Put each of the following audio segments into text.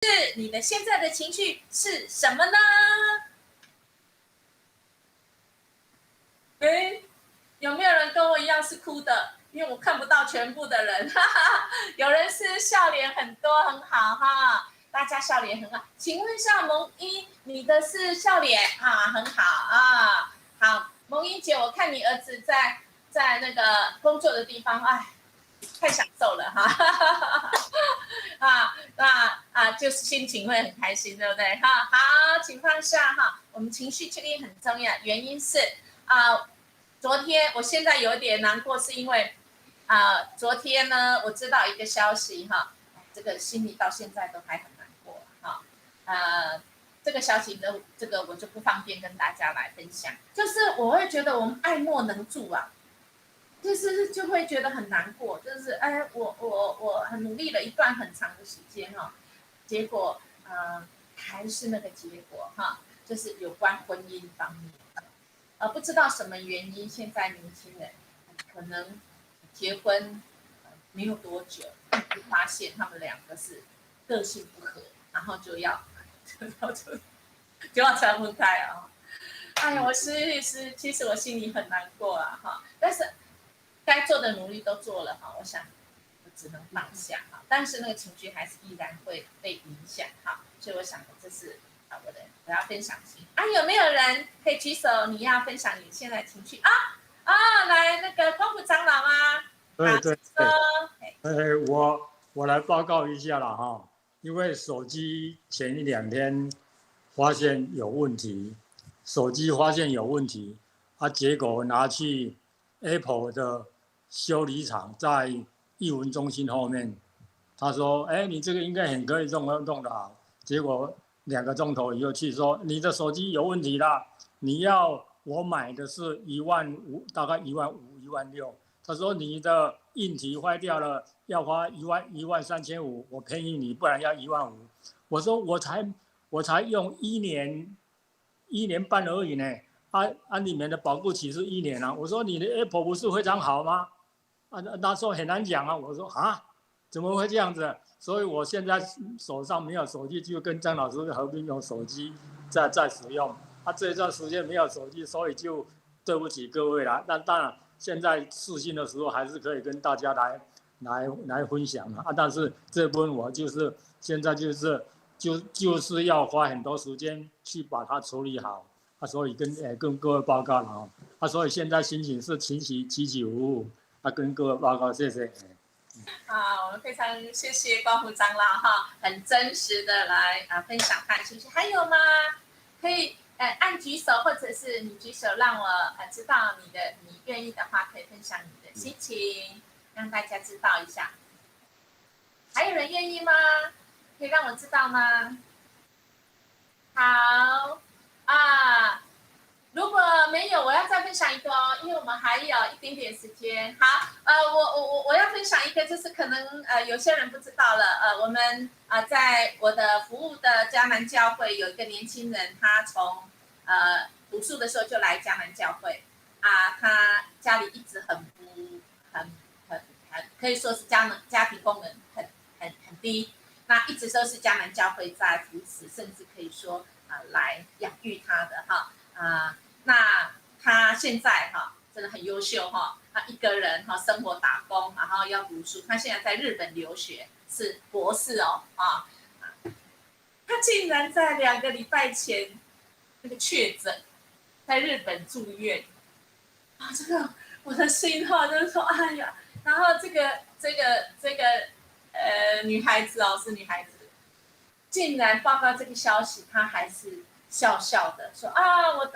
是你的现在的情绪是什么呢？诶，有没有人跟我一样是哭的？因为我看不到全部的人，哈哈。有人是笑脸很多，很好哈，大家笑脸很好。请问一下蒙英，你的是笑脸啊，很好啊。好，蒙英姐，我看你儿子在那个工作的地方，哎，太享受了哈。就是心情会很开心，对不对？哈，好，请放下哈。我们情绪这个很重要，原因是昨天我现在有点难过，是因为昨天呢，我知道一个消息哈，这个心里到现在都还很难过哈。这个消息的这个我就不方便跟大家来分享，就是我会觉得我们爱莫能助啊。就会觉得很难过，就是哎，我很努力了一段很长的时间哈，结果还是那个结果哈，就是有关婚姻方面，不知道什么原因，现在年轻人可能结婚没有多久，就发现他们两个是个性不合，然后就要拆分开啊。哎呀，其实我心里很难过啊哈，但是该做的努力都做了哈，我想我只能放下哈，但是那个情绪还是依然会被影响哈，所以我想这是我要分享心啊，有没有人可以举手？你要分享你现在情绪来那个光复长老吗？对对对，说，我来报告一下了哈，因为手机前一两天发现有问题，手机发现有问题，结果拿去 Apple 的修理厂，在艺文中心后面，他说，哎，你这个应该很可以弄得好，结果2个钟头以后去说你的手机有问题啦，你要我买的是15000，大概15000、16000。他说你的硬体坏掉了，要花13500，我便宜你，不然要15000。我说我才用1年半而已呢，里面的保护期是1年啊。我说你的 Apple 不是非常好吗？他说很难讲啊。我说怎么会这样子？所以我现在手上没有手机，就跟张老师合并用手机在使用。这一段时间没有手机，所以就对不起各位啦。但当然，现在视讯的时候还是可以跟大家来分享但是这部分我就是现在就是要花很多时间去把它处理好所以跟各位报告了所以现在心情是起起伏伏跟各位报告，谢谢。我们非常谢谢光复长老哈，很真实的来分享他的情绪。还有吗？可以按举手，或者是你举手，让我知道你愿意的话，可以分享你的心情，让大家知道一下。还有人愿意吗？可以让我知道吗？好如果没有，我要再分享一个哦，因为我们还有一点点时间。好，我要分享一个，就是可能有些人不知道了。我们在我的服务的迦南教会有一个年轻人，他从读书的时候就来迦南教会他家里一直很可以说是家庭功能很低，那一直都是迦南教会在扶持，甚至可以说来养育他的那他现在真的很优秀他一个人生活打工，然后要读书，他现在在日本留学，是博士他竟然在2个礼拜前那个确诊，在日本住院这个我的心就是说哎呀，然后这个女孩子是女孩子，竟然报告这个消息，她还是笑笑的说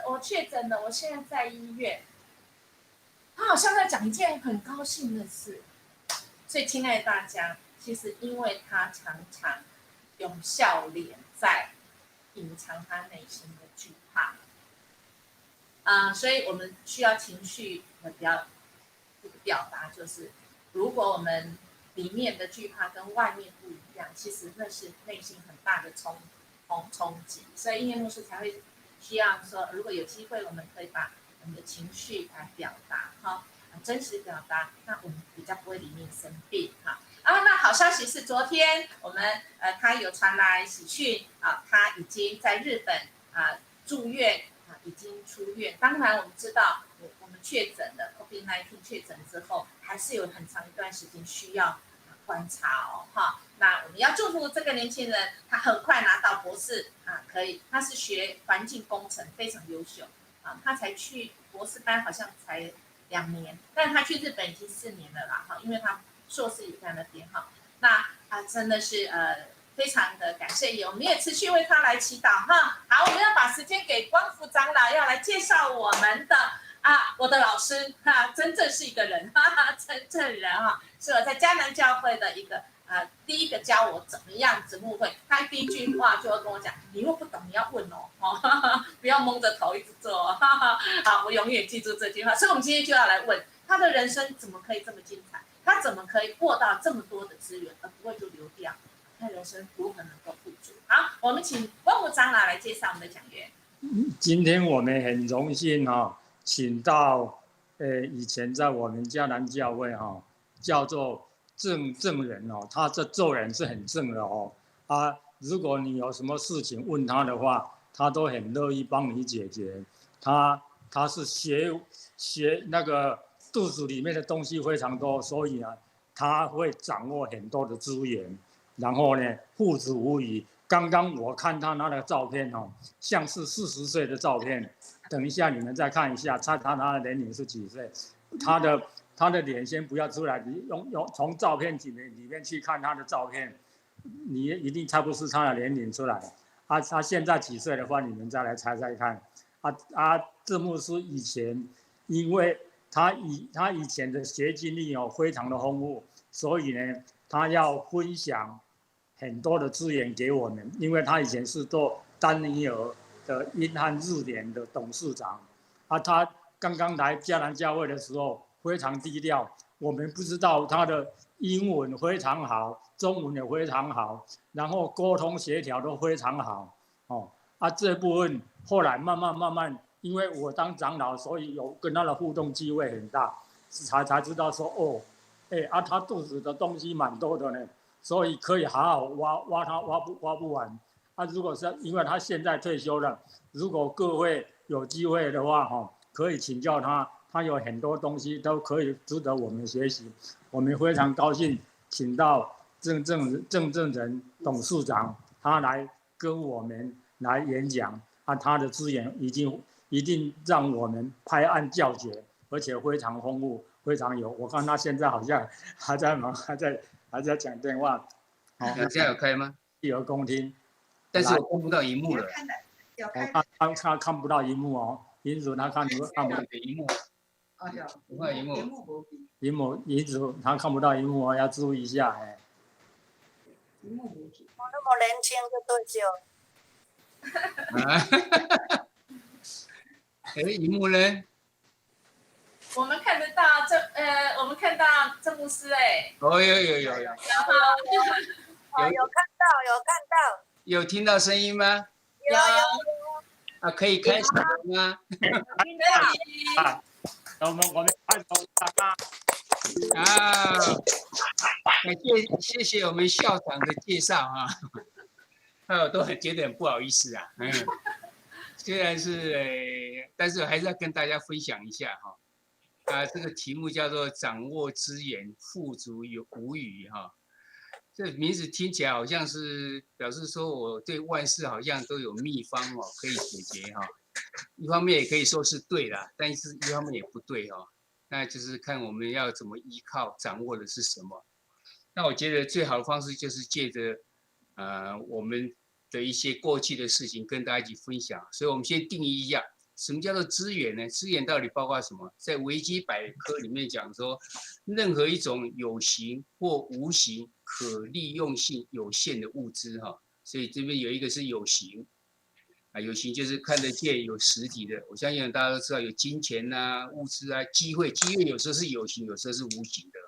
我确诊了，我现在在医院。她好像在讲一件很高兴的事。所以，亲爱的大家，其实因为她常常用笑脸在隐藏她内心的惧怕所以我们需要情绪的表达，就是如果我们里面的惧怕跟外面不一样，其实那是内心很大的冲击。所以音乐牧师才会需要说，如果有机会，我们可以把我们的情绪来表达真实表达，那我们比较不会里面生病那好消息是，昨天我们他有传来喜讯他已经在日本住院已经出院。当然，我们知道我们确诊了 COVID-19 确诊之后，还是有很长一段时间需要观察那我们要祝福这个年轻人，他很快拿到博士可以，他是学环境工程，非常优秀他才去博士班好像才2年，但他去日本已经4年了啦因为他硕士也在那边那真的是非常的感谢我们也持续为他来祈祷好，我们要把时间给光福长老，要来介绍我们的我的老师真正是一个人真正人是我在迦南教会的一个第一个教我怎么样子牧会，他第一句话就要跟我讲，你如果不懂你要问不要蒙着头一直做好，我永远记住这句话。所以我们今天就要来问他的人生怎么可以这么精彩，他怎么可以获到这么多的资源而不会就流掉，他人生如何能够富足。好，我们请光福长老来介绍我们的讲员。今天我们很荣幸请到以前在我们迦南教会叫做正人他这做人是很正的如果你有什么事情问他的话，他都很乐意帮你解决。他是学那个肚子里面的东西非常多，所以他会掌握很多的资源，然后呢富足无疑。刚刚我看他那个照片像是40岁的照片，等一下你们再看一下，猜他的年龄是几岁？他的脸先不要出来，你用从照片里面去看他的照片，你一定猜不出他的年龄出来。他现在几岁的话，你们再来猜猜看。这牧师以前，因为他以前的学经历非常的丰富，所以呢，他要分享很多的资源给我们，因为他以前是做丹尼尔的英汉日联的董事长他刚刚来迦南教会的时候非常低调，我们不知道他的英文非常好，中文也非常好，然后沟通协调都非常好这部分后来慢慢，因为我当长老，所以有跟他的互动机会很大，才知道说他肚子的东西蛮多的呢，所以可以好好挖他挖不完如果是因为他现在退休了，如果各位有机会的话可以请教他，他有很多东西都可以值得我们学习。我们非常高兴请到郑正人董事长，他来跟我们来演讲他的资源一定让我们拍案叫绝，而且非常丰富，非常有。我看他现在好像还在忙，还在讲电话。现在有开吗？一耳恭听，但是我看不到荧幕了。他看不到荧幕银主他看不到荧幕。我看荧幕。银主他看不到荧幕要注意一下我那么年轻就退休。荧幕呢？我们看得到我们看到郑牧师有。有看到。有听到声音吗？有。可以开始了吗？听到。我们开始谢谢我们校长的介绍我都觉得很不好意思虽然是但是还是要跟大家分享一下这个题目叫做掌握资源，富足无余这名字听起来好像是表示说我对万事好像都有秘方可以解决一方面也可以说是对啦，但是一方面也不对那就是看我们要怎么依靠，掌握的是什么。那我觉得最好的方式就是借着我们的一些过去的事情跟大家一起分享。所以我们先定义一下，什么叫做资源呢？资源到底包括什么？在维基百科里面讲说，任何一种有形或无形、可利用性有限的物质所以这边有一个是有形有形就是看得见有实体的。我相信大家都知道有金钱物质机会有时候是有形，有时候是无形的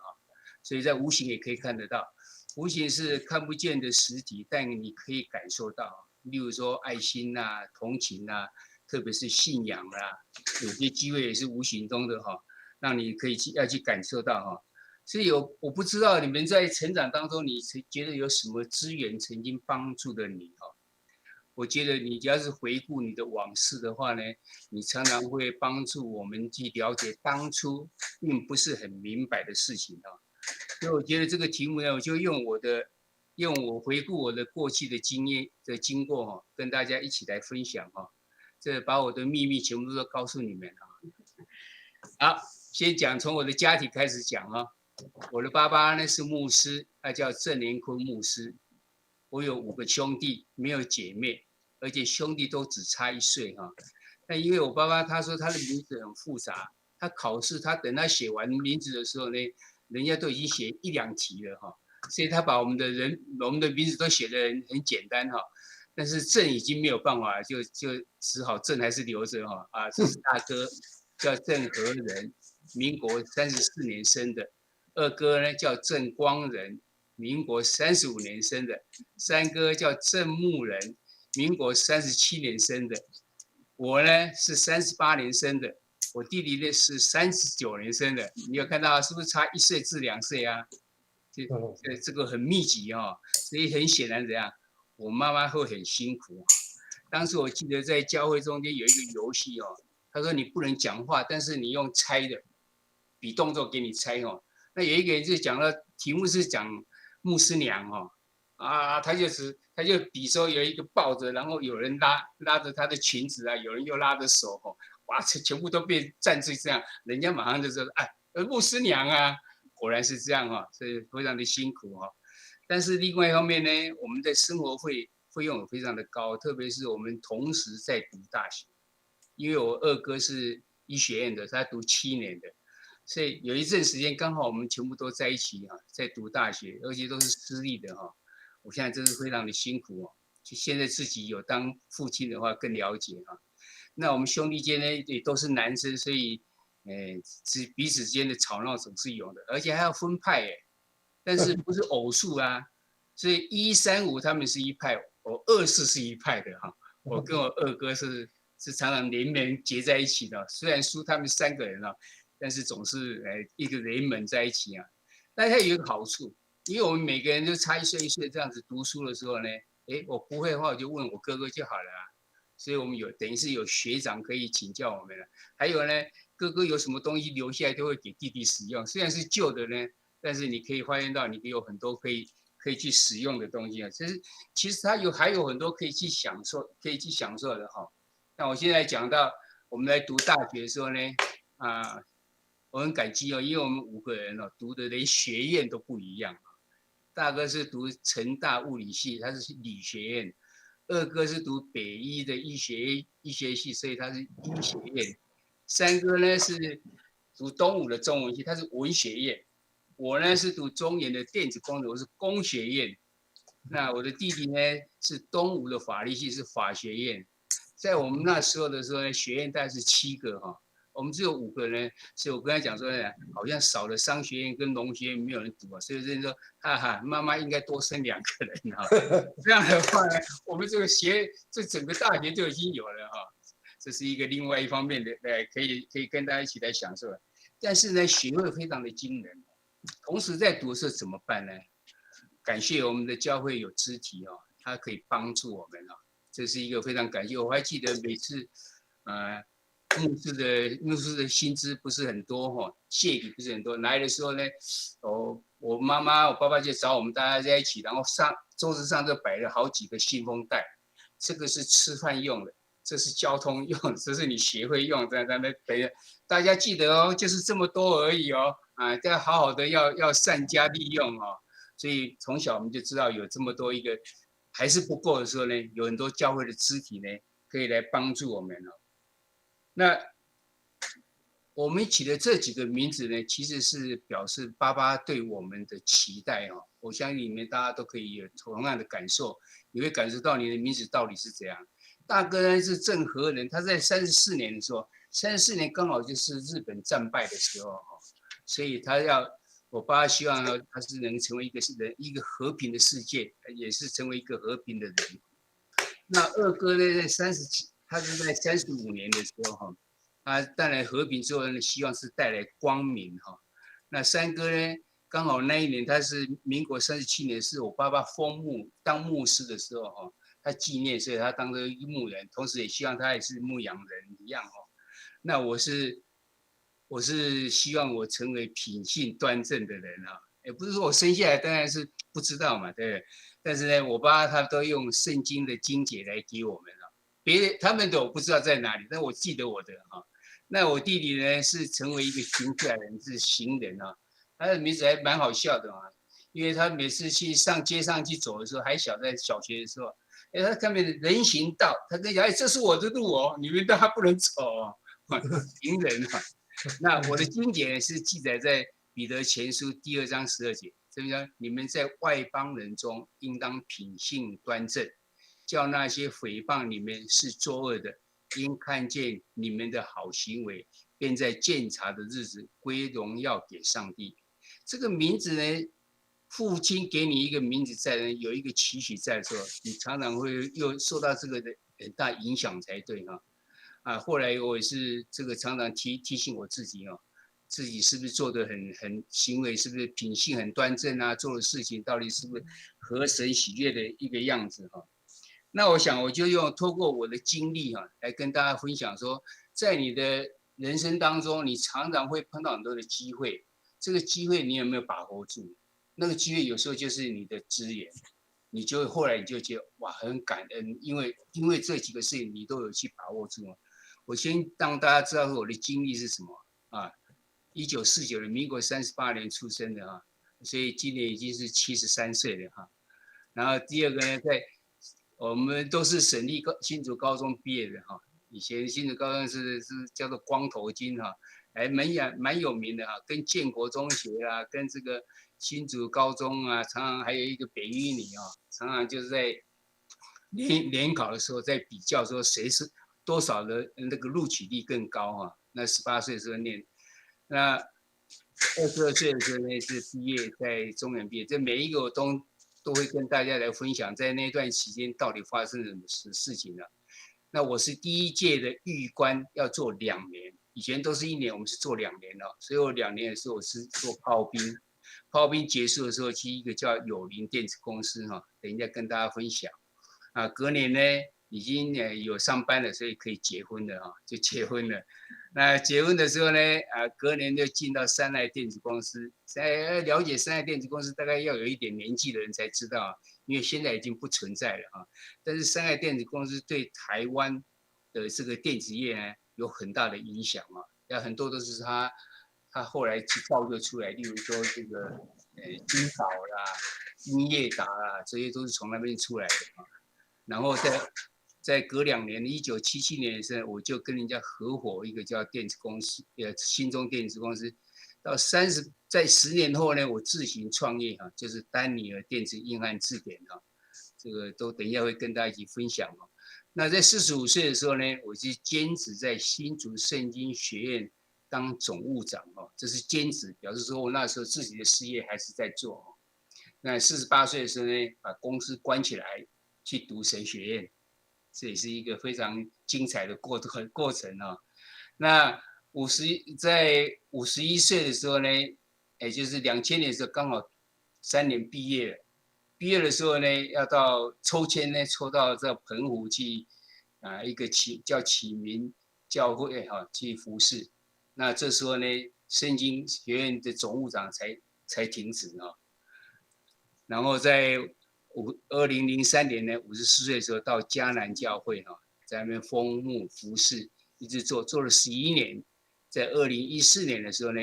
所以在无形也可以看得到。无形是看不见的实体，但你可以感受到，例如说爱心同情特别是信仰有些机会也是无形中的让你可以要去感受到所以我不知道你们在成长当中，你觉得有什么资源曾经帮助了你哈？我觉得你只要是回顾你的往事的话呢，你常常会帮助我们去了解当初并不是很明白的事情哈。所以我觉得这个题目呢，我就用我回顾我的过去的经验的经过哈，跟大家一起来分享哈。这把我的秘密全部都告诉你们啊。好，先讲从我的家庭开始讲哈。我的爸爸呢是牧师，他叫郑连坤牧师。我有5个兄弟，没有姐妹，而且兄弟都只差1岁哈。那因为我爸爸他说他的名字很复杂，他考试等他写完名字的时候呢，人家都已经写1、2题了哈，所以他把我们的名字都写得很简单哈。但是郑已经没有办法，就只好郑还是留着哈啊。这是大哥叫郑和仁，民国34年生的。2哥呢叫郑光仁，民国35年生的。3哥叫郑牧仁，民国37年生的。我呢是38年生的，我弟弟呢是39年生的。你有看到是不是差1岁至2岁啊？这个很密集哦，所以很显然怎样，我妈妈会很辛苦。当时我记得在教会中间有一个游戏哦，他说你不能讲话，但是你用猜的，比动作给你猜哦。那有一个人就讲了，题目是讲牧师娘哦，他就比说有一个抱着，然后有人拉着她的裙子啊，有人又拉着手哦，哇，全部都变站成这样，人家马上就说，哎，牧师娘啊，果然是这样哈，所以非常的辛苦哈。但是另外一方面呢，我们的生活费用也非常的高，特别是我们同时在读大学，因为我2哥是医学院的，他读7年的。所以有一阵时间刚好我们全部都在一起哈，在读大学，而且都是私立的哈。我现在真是非常的辛苦哦。就现在自己有当父亲的话更了解哈。那我们兄弟间呢也都是男生，所以彼此间的吵闹总是有的，而且还要分派哎，但是不是偶数啊。所以1、3、5他们是一派，我2、4是一派的哈。我跟我2哥是常常连绵结在一起的，虽然输他们3个人啊。但是总是一个联盟在一起啊，但它有一个好处，因为我们每个人都差1岁1岁这样子读书的时候呢，我不会的话我就问我哥哥就好了啊，所以我们等于是有学长可以请教我们了。还有呢，哥哥有什么东西留下来都会给弟弟使用，虽然是旧的呢，但是你可以发现到你有很多可以去使用的东西啊。其实它还有很多可以去享受的哈。那我现在讲到我们来读大学的时候呢，我很感激哦，因为我们5个人哦，读的连学院都不一样。大哥是读成大物理系，他是理学院；2哥是读北医的医学系，所以他是医学院；3哥呢是读东吴的中文系，他是文学院；我呢是读中原的电子工程，我是工学院。那我的弟弟呢是东吴的法律系，是法学院。在我们那时候的时候呢，学院大概是7个哈。我们只有5个人，所以我跟他讲说呢，好像少了商学院跟农学院没有人读啊，所以人说，哈哈，妈妈应该多生2个人哈。这样的话呢，我们这整个大学就已经有了哈。这是一个另外一方面的，可以跟大家一起来享受。但是呢，学费非常的惊人。同时在读的时候怎么办呢？感谢我们的教会有肢体哦，它可以帮助我们哦，这是一个非常感谢。我还记得每次，牧师的薪资不是很多哈，谢礼不是很多，来的时候呢，我妈妈我爸爸就找我们大家在一起，然后桌子上就摆了好几个信封袋，这个是吃饭用的，这是交通用的，这是你学会用的，大家记得哦，就是这么多而已哦，要好好的要善加利用哦。所以从小我们就知道有这么多一个还是不够的时候呢，有很多教会的肢体呢可以来帮助我们哦。那我们起的这几个名字呢，其实是表示爸爸对我们的期待哦。我相信你们大家都可以有同样的感受，你会感受到你的名字到底是怎样。大哥呢是郑和仁，他在34年的时候，34年刚好就是日本战败的时候哈，所以我爸希望呢，他是能成为一个和平的世界，也是成为一个和平的人。那2哥呢，他是在35年的时候哈，他带来和平之后呢，希望是带来光明哈。那3哥呢，刚好那一年他是民国37年，是我爸爸封牧当牧师的时候哈，他纪念，所以他当了一个牧人，同时也希望他也是牧羊人一样哈。那我是希望我成为品性端正的人啊，也不是说我生下来当然是不知道嘛，对不对？但是呢，我爸他都用圣经的经节来给我们啊，他们的我不知道在哪里，但我记得我的啊。那我弟弟呢是成为一个行出来人，是行人啊，他的名字还蛮好笑的啊，因为他每次去上街上去走的时候，还小，在小学的时候，他看见人行道，他跟讲，这是我的路哦，你们大家不能走哦，行人啊。那我的经典是记载在彼得前书第2章12节，这边讲你们在外邦人中应当品性端正，叫那些诽谤你们是作恶的，因看见你们的好行为，便在鉴察的日子归荣耀给上帝。这个名字呢，父亲给你一个名字在呢，有一个期许在的时候，你常常会又受到这个的很大影响才对哈。后来我也是这个常常提醒我自己哦，自己是不是做的很行为是不是品性很端正啊，做的事情到底是不是合神喜悦的一个样子哈。那我想我就透过我的经历哈，来跟大家分享说，在你的人生当中，你常常会碰到很多的机会，这个机会你有没有把握住？那个机会有时候就是你的资源，你就后来你就觉得哇很感恩，因为这几个事情你都有去把握住。我先让大家知道我的经历是什么啊，1949年，民国38年出生的啊，所以今年已经是73岁了哈。然后第二个呢，我们都是省立新竹高中毕业的哈，以前新竹高中是叫做光头军哈，蛮有名的哈，跟建国中学啊，跟这个新竹高中啊，常常还有一个北一女啊，常常就是在联考的时候在比较说谁是多少的那个录取率更高啊。那18岁的时候念，那22岁的时候呢是毕业，在中原毕业，这每一个我都会跟大家来分享，在那段期间到底发生了什么事情呢？那我是第一届的预官，要做2年，以前都是1年，我们是做2年了，所以我2年的时候我是做炮兵，炮兵结束的时候去一个叫友邻电子公司哈，等一下跟大家分享。隔年呢已经有上班了，所以可以结婚了哈，就结婚了。那结婚的时候呢，隔年就进到三爱电子公司。了解三爱电子公司，大概要有一点年纪的人才知道，因为现在已经不存在了哈。但是三爱电子公司对台湾的这个电子业呢有很大的影响啊，有很多都是他后来去造就出来，例如说这个金宝啦、英业达啦，这些都是从那边出来的啊。然后在隔2年，1977年的时候，我就跟人家合伙一个叫电子公司，新中电子公司。在10年后呢，我自行创业哈，就是丹尼尔电子硬汉字典哈，这个都等一下会跟大家一起分享哦。那在45岁的时候呢，我就兼职在新竹圣经学院当总务长哦，这是兼职，表示说我那时候自己的事业还是在做哦。那48岁的时候呢，把公司关起来，去读神学院，这也是一个非常精彩的过程啊。那在51岁的时候呢，也就是2000年的时候，刚好3年毕业了。毕业的时候呢，要到抽签呢，抽到这澎湖去一个叫启明教会哈去服侍。那这时候呢，圣经学院的总务长才停止啊。然后在2003年呢，54岁的时候到迦南教会哈，在那边封牧服侍，一直做了11年。在2014年的时候呢，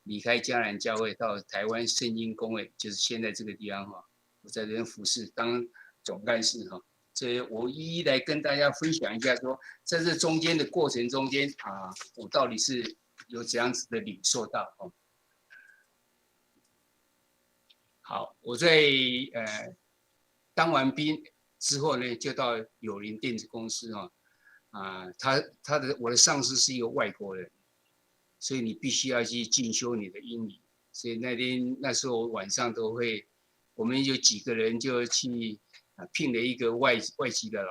离开迦南教会到台湾圣经公会，就是现在这个地方哈，我在这边服侍当总干事哈。这我一一来跟大家分享一下说，在这中间的过程中间我到底是有怎样子的领受到哦。好，我在当完兵之后呢，就到友邻电子公司哈，我的上司是一个外国人，所以你必须要去进修你的英语。所以那时候晚上都会，我们有几个人就去聘了一个外籍的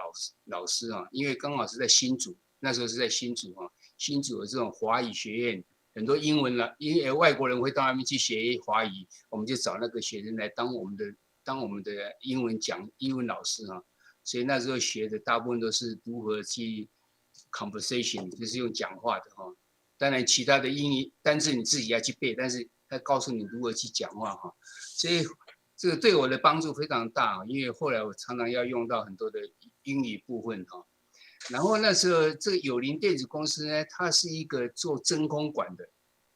老师啊，因为刚好是在新竹，那时候是在新竹啊，新竹有这种华语学院很多英文了，因为外国人会到那边去学华语，我们就找那个学生来当我们的英文老师啊。所以那时候学的大部分都是如何去 conversation， 就是用讲话的哈。当然其他的英语单字你自己要去背，但是他告诉你如何去讲话哈。所以这个对我的帮助非常大，因为后来我常常要用到很多的英语部分哈。然后那时候这个友邻电子公司呢，它是一个做真空管的，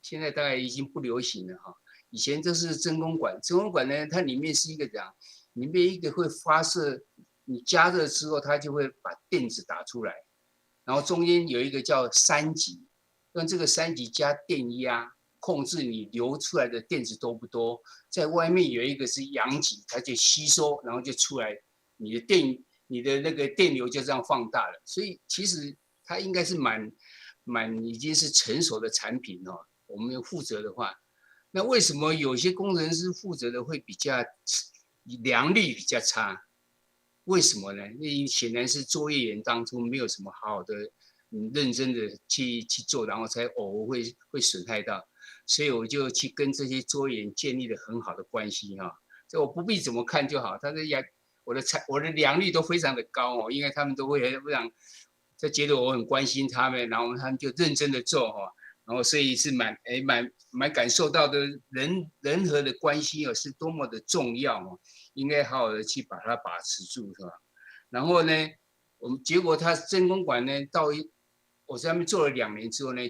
现在大概已经不流行了哈。以前这是真空管，真空管呢，它里面是一个这样，里面一个会发射，你加热之后，它就会把电子打出来，然后中间有一个叫三极，用这个三极加电压控制你流出来的电子多不多，在外面有一个是阳极，它就吸收，然后就出来你的那个电流就这样放大了，所以其实它应该是已经是成熟的产品哦。我们负责的话，那为什么有些工程师负责的会比较良率比较差？为什么呢？那显然是作业员当初没有什么好好的认真的去做，然后才偶尔会损害到，所以我就去跟这些作业员建立了很好的关系哈。这我不必怎么看就好，他的我的良率都非常的高哦，因为他们都会非常，就觉得我很关心他们，然后他们就认真的做哈，然后所以是蛮感受到的人和的关系哦是多么的重要哦，应该好好的去把它把持住是吧？然后呢，结果他真空管呢我在那边做了2年之后呢，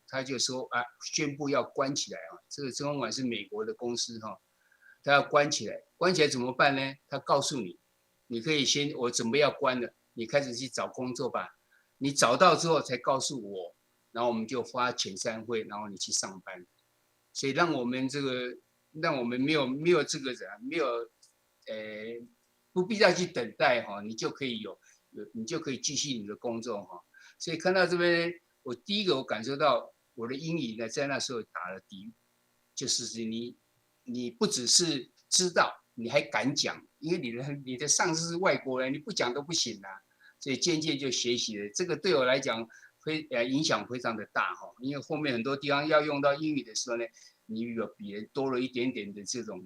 他就说啊宣布要关起来啊，这个真空管是美国的公司哈。他要关起来，关起来怎么办呢？他告诉你，你可以我准备要关了，你开始去找工作吧。你找到之后才告诉我，然后我们就发遣散会，然后你去上班。所以让我们没有这个人，没有不必再去等待哈，你就可以继续你的工作哈。所以看到这边，第一个我感受到我的英语呢，在那时候打了底，就是你不只是知道，你还敢讲，因为你的上司是外国人，你不讲都不行啊。所以渐渐就学习了，这个对我来讲影响非常的大哈。因为后面很多地方要用到英语的时候呢，你有比人多了一点点的这种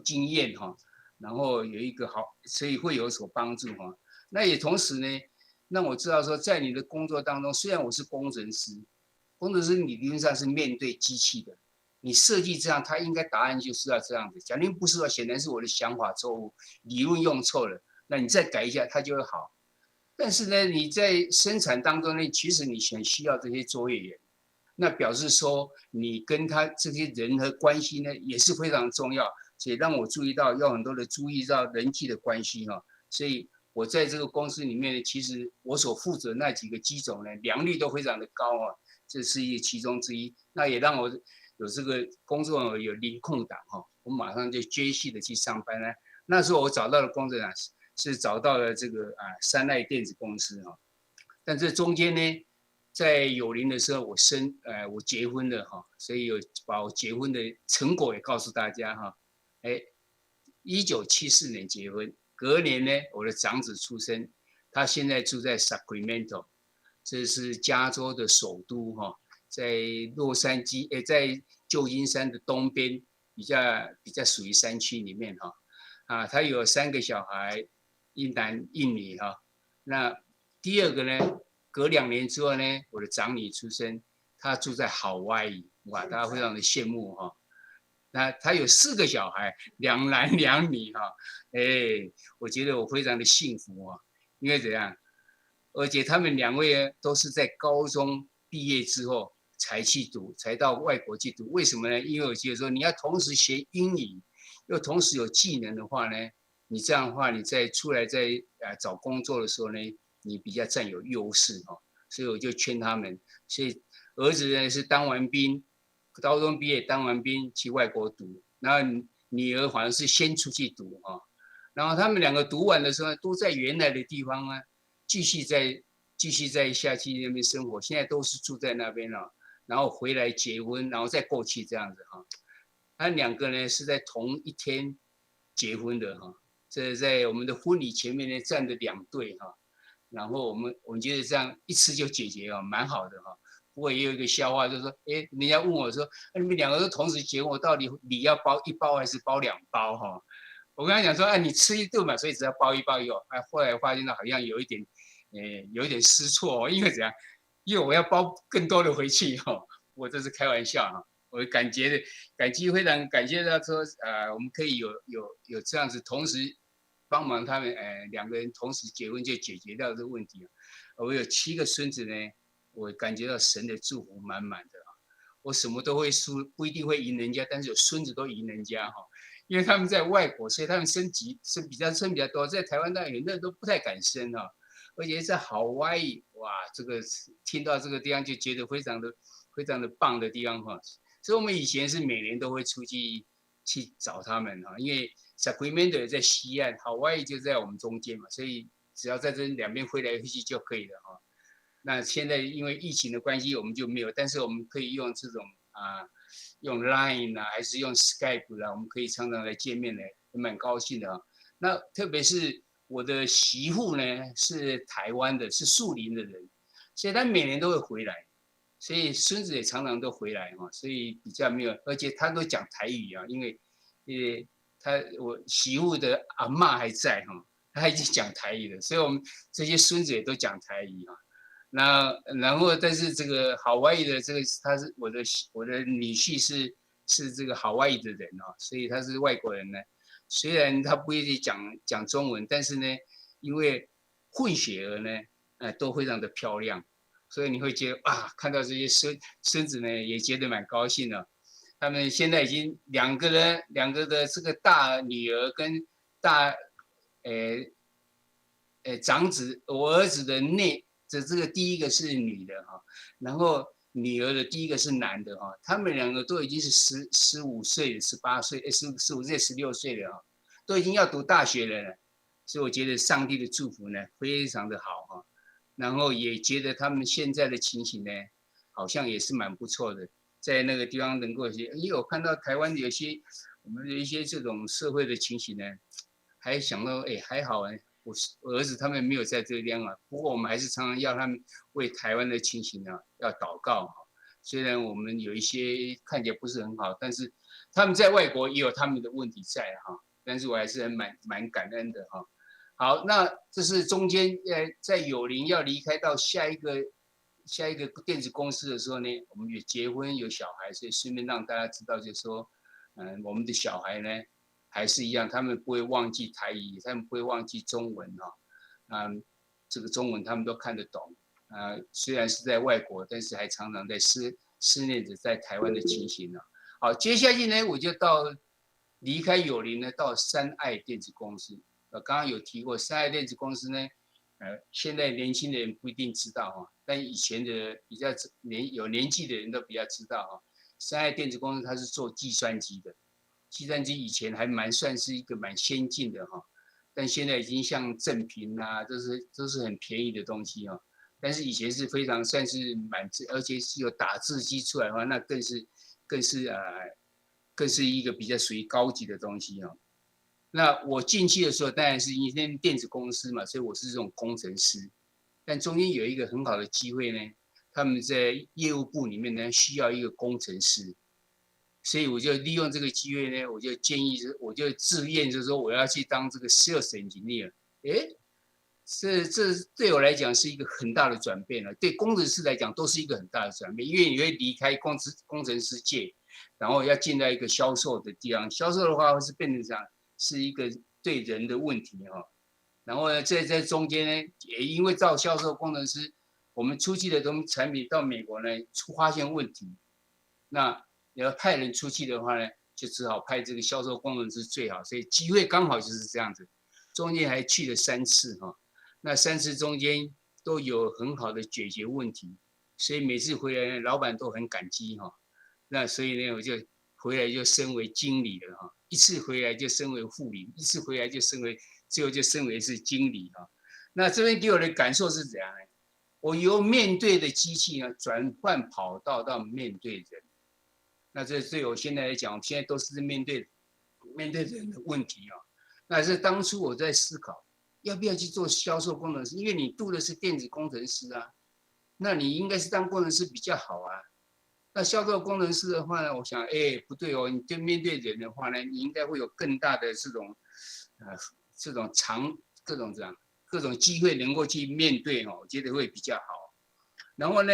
经验哈，然后有一个所以会有所帮助哈。那也同时呢，让我知道说，在你的工作当中，虽然我是工程师你理论上是面对机器的。你设计这样，它应该答案就是要这样子。假定不是的话，显然是我的想法错误，理论用错了，那你再改一下，它就会好。但是呢，你在生产当中呢，其实你很需要这些作业员，那表示说你跟他这些人和关系呢也是非常重要，所以让我注意到要很多的注意到人际的关系哈。所以我在这个公司里面呢，其实我所负责那几个机种呢，良率都非常的高啊，这是其中之一。那也让我有这个工作有零空档哈，我马上就接续的去上班呢。那时候我找到的工作呢是找到了这个三奈电子公司哈，但这中间呢，在友邻的时候我结婚了哈，所以有把我结婚的成果也告诉大家哈。1974年结婚，隔年呢我的长子出生，他现在住在 Sacramento， 这是加州的首都哈。在洛杉矶，在旧金山的东边，比较属于山区里面哈。他有3个小孩，一男一女哈。那第二个呢，隔2年之后呢，我的长女出生，她住在夏威夷，哇，大家非常的羡慕哈。那他有4个小孩，2男2女哈。我觉得我非常的幸福啊，因为怎样？而且他们2位都是在高中毕业之后才到外国去读。为什么呢？因为我觉得说你要同时学英语，又同时有技能的话呢，你这样的话，你出来找工作的时候呢，你比较占有优势哈。所以我就劝他们，所以儿子呢是当完兵，高中毕业当完兵去外国读，然后女儿反而是先出去读哈。然后他们2个读完的时候，都在原来的地方啊，继续在下去那边生活，现在都是住在那边了。然后回来结婚，然后再过去这样子哈。他2个呢是在同一天结婚的哈，这在我们的婚礼前面呢站着2对哈。然后我们觉得这样一次就解决蛮好的哈，不过也有一个笑话，就是说，哎，人家问我说，你们两个都同时结婚，我到底你要包1包还是包2包哈？我跟他讲说，你吃一顿嘛，所以只要包1包以后，后来发现到好像有一点，有一点失措，因为怎样？因为我要包更多的回去哈，我这是开玩笑哈。我感激非常感谢他说，我们可以有这样子同时帮忙他们，2个人同时结婚就解决掉这个问题。我有7个孙子呢，我感觉到神的祝福满满的啊。我什么都会输，不一定会赢人家，但是有孙子都赢人家哈。因为他们在外国，所以他们生比较多，在台湾当然有的都不太敢生哈。而且在Hawaii，哇，这个听到这个地方就觉得非常的棒的地方哈。所以我们以前是每年都会出去找他们哈，因为 Sacramento 在西岸，Hawaii就在我们中间嘛，所以只要在这2边飞来飞去就可以了哈。那现在因为疫情的关系，我们就没有，但是我们可以用这种用 Line 还是用 Skype 我们可以常常来见面呢，也蛮高兴的啊。那特别是我的媳妇呢是台湾的，是树林的人，所以她每年都会回来。所以孙子也常常都回来哈，所以比较没有，而且他都讲台语啊，因为我媳妇的阿嬷还在哈，他已经讲台语了，所以我们这些孙子也都讲台语哈。然后但是这个Hawaii的这个他是我的女婿是这个Hawaii的人啊，所以他是外国人呢。虽然他不一定讲中文，但是呢，因为混血儿呢，都非常的漂亮。所以你会觉得看到这些孙子呢，也觉得蛮高兴的。他们现在已经两个的这个大女儿跟大长子，我儿子的这个第一个是女的哈，然后女儿的第一个是男的哈，他们2个都已经是15岁、18岁、15岁、16岁了哈，都已经要读大学了。所以我觉得上帝的祝福呢，非常的好哈。然后也觉得他们现在的情形呢，好像也是蛮不错的，在那个地方能够因为我看到台湾有些我们的一些这种社会的情形呢，还想到还好我儿子他们没有在这边啊，不过我们还是常常要他们为台湾的情形呢要祷告哈。虽然我们有一些看起来不是很好，但是他们在外国也有他们的问题在哈，但是我还是蛮感恩的哈。好，那这是中间在友邻要离开到下一个电子公司的时候呢，我们也结婚有小孩，所以顺便让大家知道，就是说，我们的小孩呢还是一样，他们不会忘记台语，他们不会忘记中文哈，这个中文他们都看得懂，虽然是在外国，但是还常常在思念着在台湾的情形呢。好，接下去呢，我就离开友邻呢，到三爱电子公司。刚刚有提过，三爱电子公司呢，现在年轻的人不一定知道哈，但以前的比较有年纪的人都比较知道哈。三爱电子公司它是做计算机的，计算机以前还算是一个蛮先进的哈，但现在已经像正品都是很便宜的东西哈。但是以前是非常算是而且是有打字机出来的话，那更是一个比较属于高级的东西哈。那我进去的时候，当然是因为电子公司嘛，所以我是这种工程师。但中间有一个很好的机会呢，他们在业务部里面呢需要一个工程师，所以我就利用这个机会呢，我就自愿就是说我要去当这个 sales engineer。这对我来讲是一个很大的转变了，对工程师来讲都是一个很大的转变，因为你会离开工程师界，然后要进到一个销售的地方，销售的话会是变成这样。是一个对人的问题哈，然后呢，在中间呢，也因为造销售工程师，我们出去的产品到美国呢，发现问题，那你要派人出去的话呢，就只好派这个销售工程师最好，所以机会刚好就是这样子，中间还去了3次哈，那3次中间都有很好的解决问题，所以每次回来呢，老板都很感激哈，那所以呢，我就回来就升为经理了哈。一次回来就升为副理，一次回来就最后就升为是经理哈。那这边给我的感受是怎样呢？我由面对的机器呢，转换跑道到面对人。那这对我现在来讲，现在都是面对人的问题啊。那是当初我在思考，要不要去做销售工程师？因为你读的是电子工程师啊，那你应该是当工程师比较好啊。那销售工程师的话呢，我想，哎，不对哦，你对面对人的话呢，你应该会有更大的这种，这种各种这样各种机会能够去面对哦，我觉得会比较好。然后呢，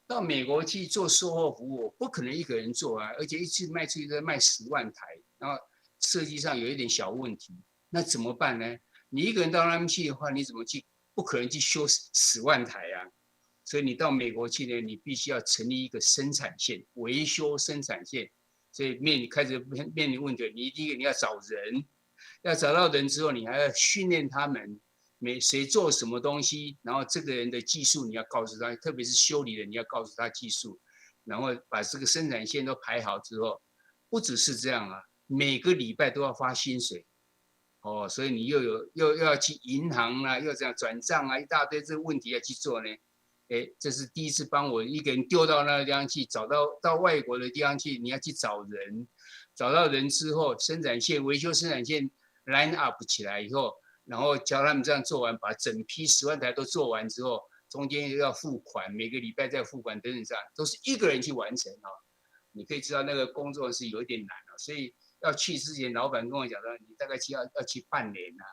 到美国去做售后服务，不可能一个人做啊，而且一次卖出去都卖10万台，然后设计上有一点小问题，那怎么办呢？你一个人到那边去的话，你怎么去？不可能去修10万台啊！所以你到美国去呢，你必须要成立一个生产线，维修生产线。所以开始面临问题，第一个你要找人，要找到人之后，你还要训练他们，谁做什么东西，然后这个人的技术你要告诉他，特别是修理的你要告诉他技术，然后把这个生产线都排好之后，不只是这样啊，每个礼拜都要发薪水。哦，所以你又要去银行啊，又这样转账啊，一大堆这个问题要去做呢。哎，这是第一次帮我一个人丢到那个地方去，到外国的地方去，你要去找人，找到人之后，维修生产线 line up 起来以后，然后教他们这样做完，把整批10万台都做完之后，中间又要付款，每个礼拜再付款等等这样，都是一个人去完成啊。你可以知道那个工作是有点难啊，所以要去之前，老板跟我讲说，你大概要去半年啊。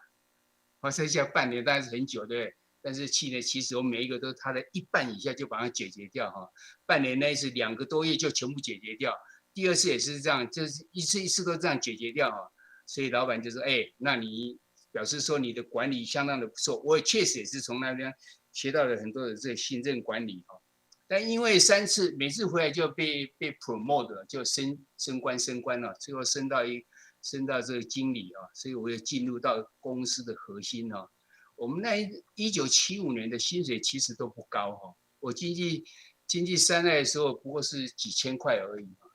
我说下半年当然是很久，对不对？但是去呢，其实我每一个都他的一半以下就把它解决掉哈。半年那一次2个多月就全部解决掉，第二次也是这样，就是一次都这样解决掉哈。所以老板就说，哎，那你表示说你的管理相当的不错，我也确实也是从那边学到了很多的这个行政管理哈。但因为每次回来就被 promote 就升官了，最后升到这个经理啊，所以我也进入到公司的核心啊。我们那1975年的薪水其实都不高哈，我经济3代的时候不过是几千块而已嘛。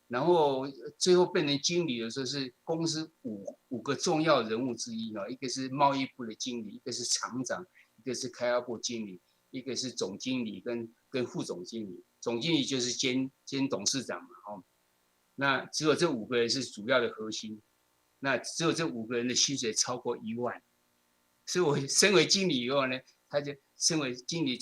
然后最后变成经理的时候是公司五个重要人物之一啊，一个是贸易部的经理，一个是厂长，一个是开发部经理，一个是总经理跟副总经理，总经理就是兼董事长嘛，哦，那只有这5个人是主要的核心，那只有这5个人的薪水超过1万，所以我升为经理以后呢，他就升为经理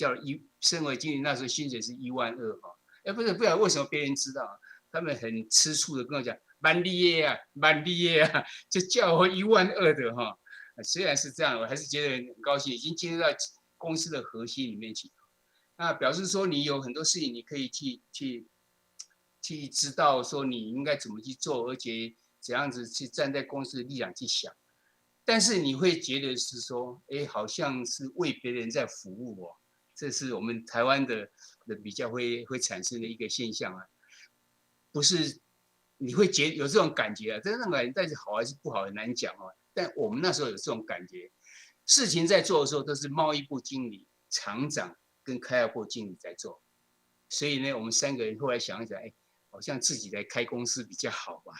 升为经理那时候薪水是12000哈，哎不知道为什么别人知道，他们很吃醋的跟我讲蛮厉害啊，蛮厉害啊，就叫我12000的哈，虽然是这样，我还是觉得很高兴，已经进入到公司的核心里面去。那表示说你有很多事情你可以去知道说你应该怎么去做，而且怎样子去站在公司的立场去想。但是你会觉得是说，哎，好像是为别人在服务哦，这是我们台湾的比较会产生的一个现象啊，不是你会有这种感觉啊，但是好还是不好很难讲哦。但我们那时候有这种感觉，事情在做的时候都是贸易部经理、厂长跟开发部经理在做，所以呢，我们3个人后来想一想，哎，好像自己来开公司比较好吧。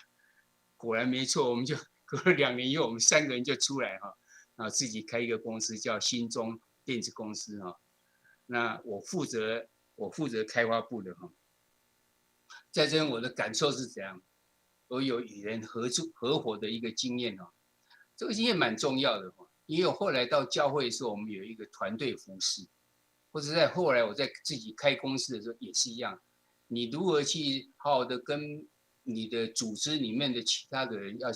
果然没错，我们就隔了2年以后，我们3个人就出来哈，然后自己开一个公司叫新中电子公司哈。那我负责开发部的哈。在这边我的感受是怎样？我有与人合伙的一个经验哦，这个经验蛮重要的哈，因为我后来到教会的时候，我们有一个团队服侍，或者在后来我在自己开公司的时候也是一样，你如何去好好的跟你的组织里面的其他的人要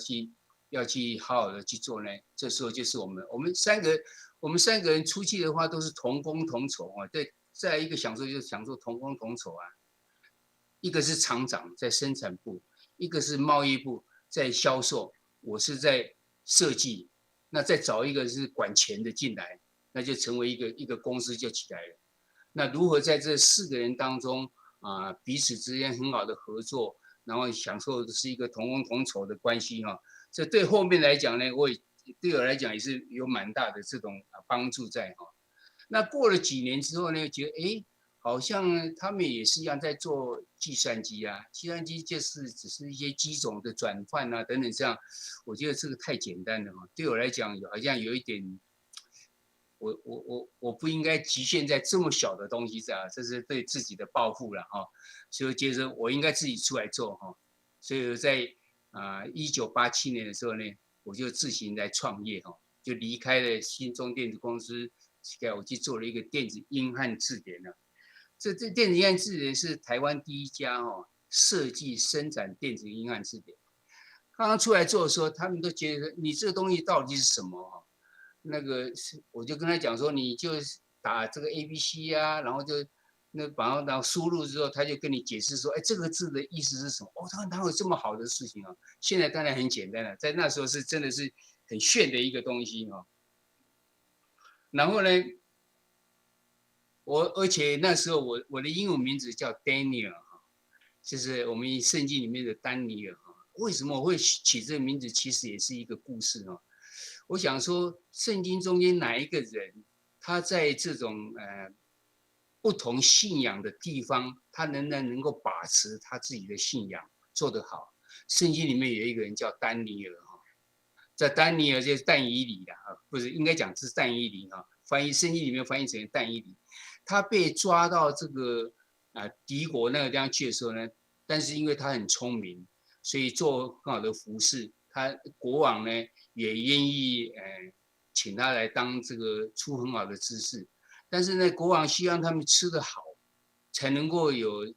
去好好的去做呢？这时候就是我们三个人出去的话都是同工同酬啊，对，再一个享受就是享受同工同酬啊。一个是厂长在生产部，一个是贸易部在销售，我是在设计，那再找一个是管钱的进来，那就成为一个公司就起来了。那如何在这4个人当中彼此之间很好的合作，然后享受的是一个同工同酬的关系哈，这对后面来讲呢，对我来讲也是有蛮大的这种帮助在哈。那过了几年之后呢，觉得哎。好像他们也是一样在做计算机啊，计算机就是只是一些机种的转换啊等等这样，我觉得这个太简单了哈，对我来讲好像有一点，我不应该局限在这么小的东西上，这是对自己的抱负了哈，所以接着我应该自己出来做哈，所以在1987年的时候呢，我就自行来创业哈，就离开了新中电子公司，我去做了一个电子英汉字典呢。这电子英汉字典是台湾第一家设计生产电子英汉字典。刚刚出来做的时候，他们都觉得你这个东西到底是什么那个我就跟他讲说，你就打这个 ABC 啊，然后就然后输入之后，他就跟你解释说，哎，这个字的意思是什么？他说哪有这么好的事情啊？现在当然很简单了，在那时候是真的是很炫的一个东西然后呢，而且那时候我的英文名字叫 Daniel 就是我们圣经里面的丹尼尔为什么我会起这个名字？其实也是一个故事我想说，圣经中间哪一个人，他在这种不同信仰的地方，他仍然能够把持他自己的信仰做得好？圣经里面有一个人叫丹尼尔在丹尼尔就是但以理的不是应该讲是但以理翻译圣经里面翻译成但以理。他被抓到这个敌国那个地方去的时候呢，但是因为他很聪明，所以做很好的服侍，他国王呢也愿意请他来当这个出很好的知识。但是呢，国王希望他们吃得好，才能够有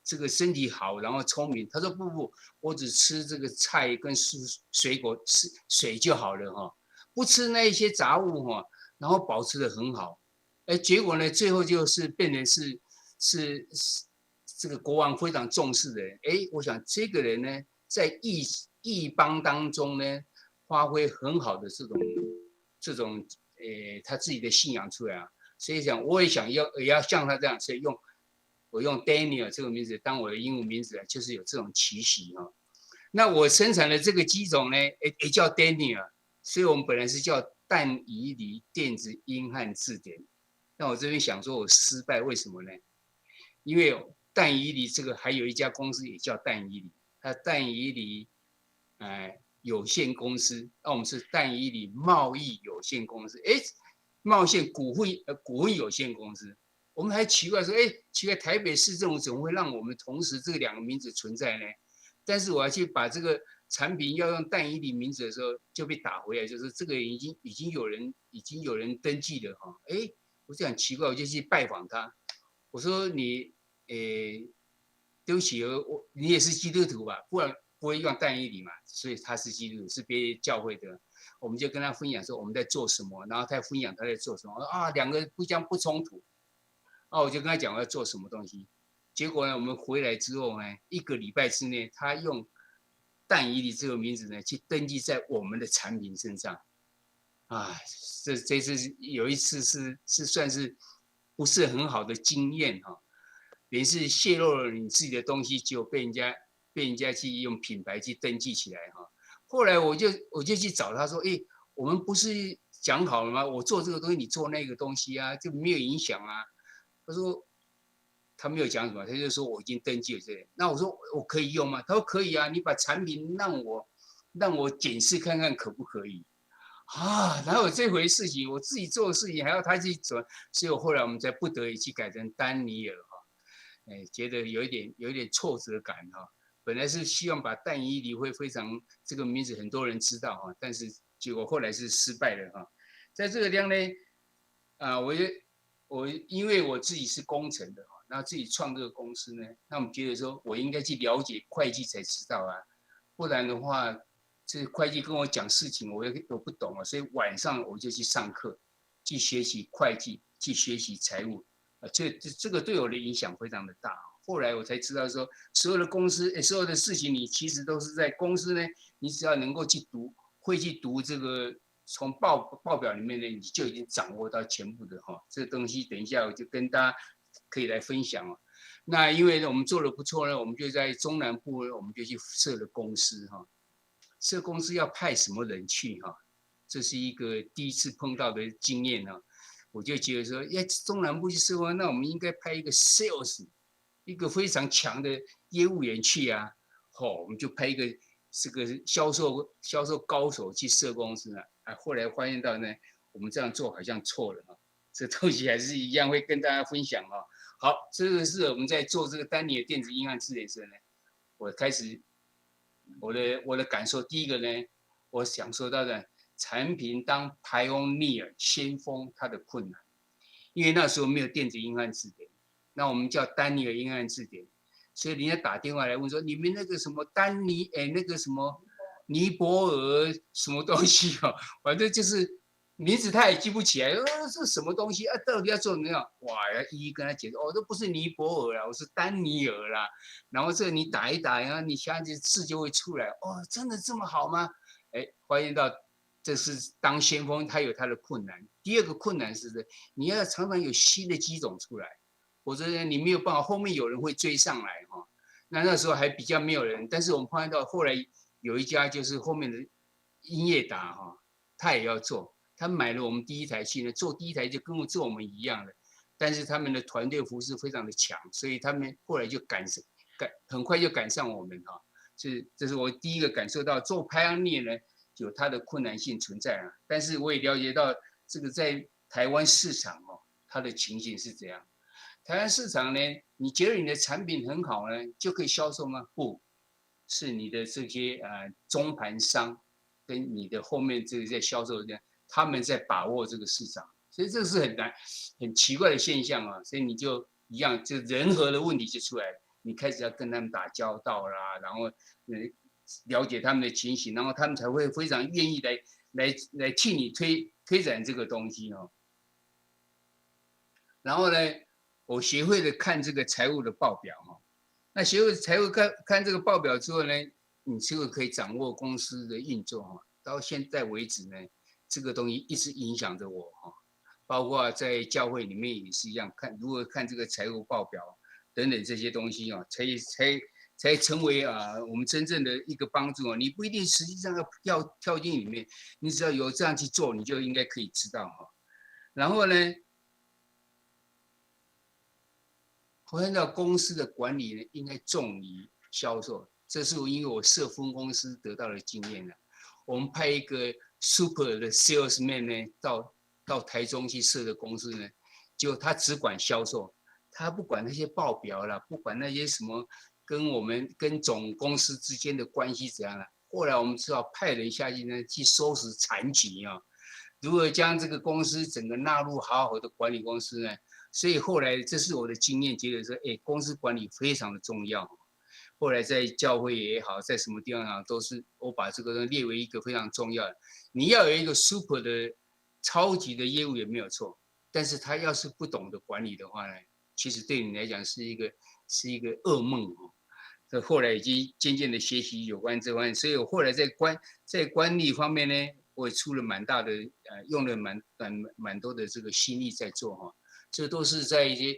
这个身体好，然后聪明。他说不，我只吃这个菜跟水果，吃水就好了不吃那一些杂物然后保持得很好。结果呢，最后就是变成是这个国王非常重视的人。我想这个人呢，在异邦当中呢，发挥很好的这种他自己的信仰出来所以我也想也要像他这样，所以我用 Daniel 这个名字当我的英文名字就是有这种奇袭那我生产的这个机种呢，也叫 Daniel， 所以我们本来是叫但以理电子英汉字典。那我这边想说，我失败，为什么呢？因为但以理这个还有一家公司也叫但以理，它但以理有限公司，那我们是但以理贸易有限公司，贸易股份有限公司。我们还奇怪说，奇怪台北市政府怎么会让我们同时这两个名字存在呢？但是我要去把这个产品要用但以理名字的时候，就被打回来，就是这个已经有人登记了我就很奇怪，我就去拜访他。我说你，对不起，你也是基督徒吧？不然不会用但以理嘛。所以他是基督徒，是别教会的。我们就跟他分享说我们在做什么，然后他分享他在做什么。两个不冲突。我就跟他讲我要做什么东西。结果呢，我们回来之后呢，1个礼拜之内，他用但以理这个名字呢去登记在我们的产品身上。这次有一次是算是不是很好的经验连是泄露了你自己的东西，结果被人家去用品牌去登记起来后来我就去找他说，我们不是讲好了吗？我做这个东西，你做那个东西就没有影响他说他没有讲什么，他就说我已经登记了这个。那我说我可以用吗？他说可以你把产品让我检视看看可不可以。哪有这回事情？我自己做的事情还要他去做，所以后来我们才不得已去改成丹尼尔觉得有一点挫折感本来是希望把但以理会非常这个名字很多人知道但是结果后来是失败了在这个地方呢我因为我自己是工程的然后自己创这个公司呢，那我们觉得说我应该去了解会计才知道不然的话。这会计跟我讲事情，我不懂所以晚上我就去上课，去学习会计，去学习财务这个对我的影响非常的大。后来我才知道说，所有的公司，所有的事情，你其实都是在公司呢，你只要能够去读，会去读这个从报表里面呢，你就已经掌握到全部的这个东西。等一下我就跟大家可以来分享那因为我们做的不错呢，我们就在中南部呢，我们就去设了公司设公司要派什么人去这是一个第一次碰到的经验我就觉得说，中南部去设公司，那我们应该派一个 sales， 一个非常强的业务员去我们就派一个这个销售高手去设公司后来发现到呢，我们这样做好像错了这东西还是一样会跟大家分享好，这个是我们在做这个丹尼尔电子英汉字典时呢，我开始。我的感受，第一个呢，我想说到的产品当 pioneer 先锋，它的困难。因为那时候没有电子英汉字典，那我们叫丹尼尔英汉字典，所以人家打电话来问说，你们那个什么那个什么尼泊尔什么东西哦，反正就是名字他也记不起来，这什么东西啊？到底要做怎么样？哇，要一一跟他解释，这不是尼泊尔啦，我是丹尼尔啦。然后这你打一打，然后你下次字就会出来。真的这么好吗？发现到这是当先锋，他有他的困难。第二个困难是你要常常有新的机种出来，否则呢你没有办法，后面有人会追上来哈。那时候还比较没有人，但是我们发现到后来有一家就是后面的英业达哈，他也要做，他买了我们第一台去呢，做第一台就跟做我们一样的，但是他们的团队服饰非常的强，所以他们后来就很快就赶上我们哈。这是我第一个感受到做Pioneer呢有它的困难性存在啊，但是我也了解到这个在台湾市场它的情形是这样。台湾市场呢，你觉得你的产品很好呢，就可以销售吗？不是，你的这些中盘商跟你的后面这个在销售的，他们在把握这个市场，所以这是很奇怪的现象啊。所以你就一样，就人和的问题就出来了，你开始要跟他们打交道啦，然后了解他们的情形，然后他们才会非常愿意来替你推展这个东西哦。然后呢，我学会了看这个财务的报表哈。那学会财务看这个报表之后呢，你就可以掌握公司的运作哈。到现在为止呢，这个东西一直影响着我哈。包括在教会里面也是一样，如何看这个财务报表等等这些东西啊，才成为我们真正的一个帮助啊！你不一定实际上要跳进里面，你只要有这样去做，你就应该可以知道哈。然后呢，我看到公司的管理呢，应该重于销售，这是因为我设分公司得到的经验了。我们派一个 super 的 salesman 呢，到台中去设的公司呢，就他只管销售，他不管那些报表啦，不管那些什么。跟总公司之间的关系怎样了？后来我们只好派人下去呢，去收拾残局啊，如何将这个公司整个纳入好好的管理公司呢？所以后来这是我的经验，觉得说，公司管理非常的重要。后来在教会也好，在什么地方也好，都是我把这个列为一个非常重要的。你要有一个 super 的超级的业务也没有错，但是他要是不懂得管理的话呢，其实对你来讲是一个噩梦哦。这后来已经渐渐的学习有关这方面，所以我后来在管理方面呢，我也出了蛮大的用了蛮多的这个心力在做哈。这都是在一些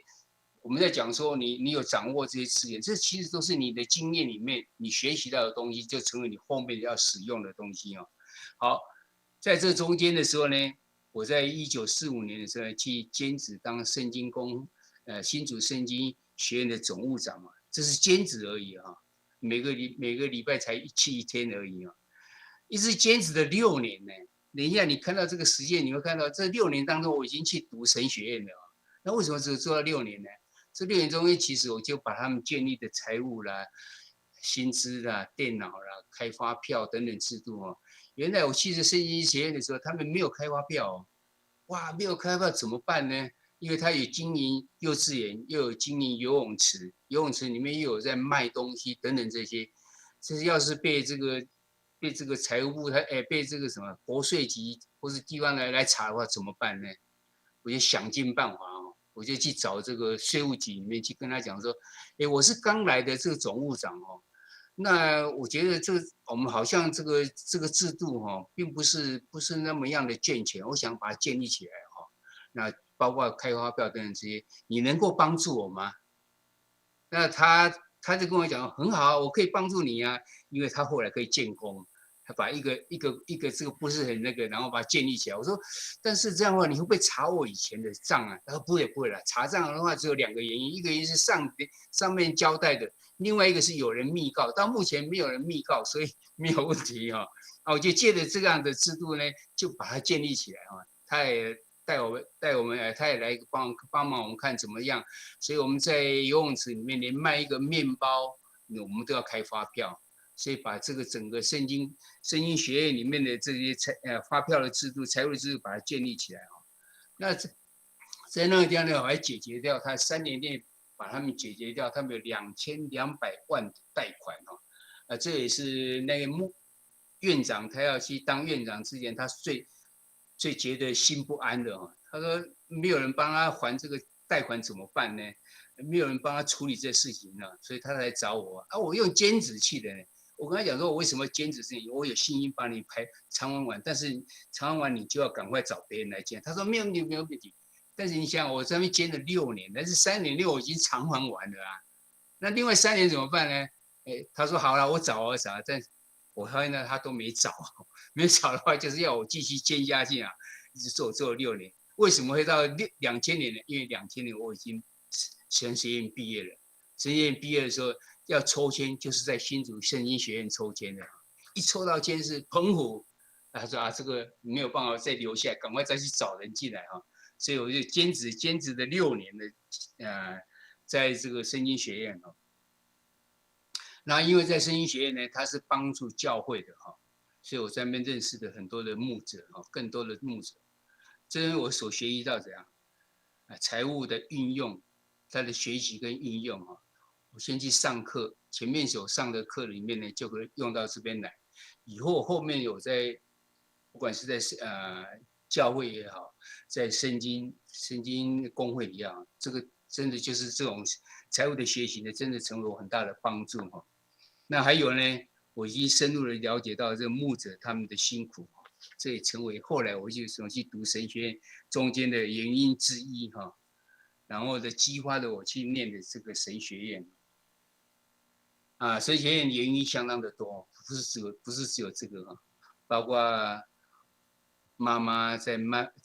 我们在讲说你有掌握这些资源，这其实都是你的经验里面你学习到的东西，就成为你后面要使用的东西哦。好，在这中间的时候呢，我在1945年的时候去兼职当圣经新竹圣经学院的总务长嘛。这是兼职而已啊，每个礼拜才去1天而已啊，一直兼职了6年呢。等一下你看到这个时间，你会看到这6年当中，我已经去读神学院了。那为什么只做到6年呢？这6年中间，其实我就把他们建立的财务啦、薪资啦、电脑啦、开发票等等制度哦。原来我去圣经学院的时候，他们没有开发票哦，哇，没有开发票怎么办呢？因为他有经营幼稚园，又有经营游泳池，游泳池里面又有在卖东西等等这些，要是被这个财务部被这个什么国税局或是地方来查的话怎么办呢？我就想尽办法哦，我就去找这个税务局里面去跟他讲说，我是刚来的这个总务长哦，那我觉得我们好像这个制度并不是那么样的健全，我想把它建立起来哈，那。包括开发票等等这些，你能够帮助我吗？那他就跟我讲，很好，我可以帮助你啊，因为他后来可以建功，他把一个这个不是很那个，然后把它建立起来。我说，但是这样的话，你会不会查我以前的账啊？他说不会了，查账的话只有2个原因，一个原因是上面交代的，另外一个是有人密告，到目前没有人密告，所以没有问题哈。我就借着这样的制度呢，就把它建立起来哈。他也带我们，他也来帮忙我们看怎么样。所以我们在游泳池里面连卖一个面包，我们都要开发票。所以把这个整个圣经学院里面的这些发票的制度、财务的制度把它建立起来那在那个地方呢，我还解决掉他3年内把他们解决掉，他们有2200万的贷款哦，这也是那个院长他要去当院长之前，他最觉得心不安的哦。他说没有人帮他还这个贷款怎么办呢？没有人帮他处理这事情呢，所以他来找我啊。我用兼职去的呢。我跟他讲说，我为什么兼职？是我有信心帮你排偿还完，但是偿还完你就要赶快找别人来兼。他说没有问题，没有问题。但是你想，我在那边兼了6年，但是3年内我已经偿还完了啊。那另外3年怎么办呢？他说好了，我找，但我发现呢他都没找，没找的话就是要我继续兼下去啊，一直做了6年。为什么会到2000年呢？因为2000年我已经神学院毕业了。神学院毕业的时候要抽签，就是在新竹圣经学院抽签的。一抽到签是澎湖，他说啊，这个没有办法再留下来，赶快再去找人进来啊。所以我就兼职了6年的，在这个圣经学院哦。那因为在圣经学院呢，它是帮助教会的哈，所以我在那边认识的很多的牧者哈，更多的牧者。这是我所学习到怎样财务的运用，它的学习跟运用哈。我先去上课，前面所上的课里面呢，就会用到这边来。以后面有在，不管是在教会也好，在圣经公会一样，这个真的就是这种财务的学习呢，真的成为我很大的帮助哈。那还有呢，我已经深入的了解到这个牧者他们的辛苦，这也成为后来我就想去读神学院中间的原因之一哈。然后的激发了我去念的这个神学院。神学院原因相当的多，不是只有这个哈，包括妈妈在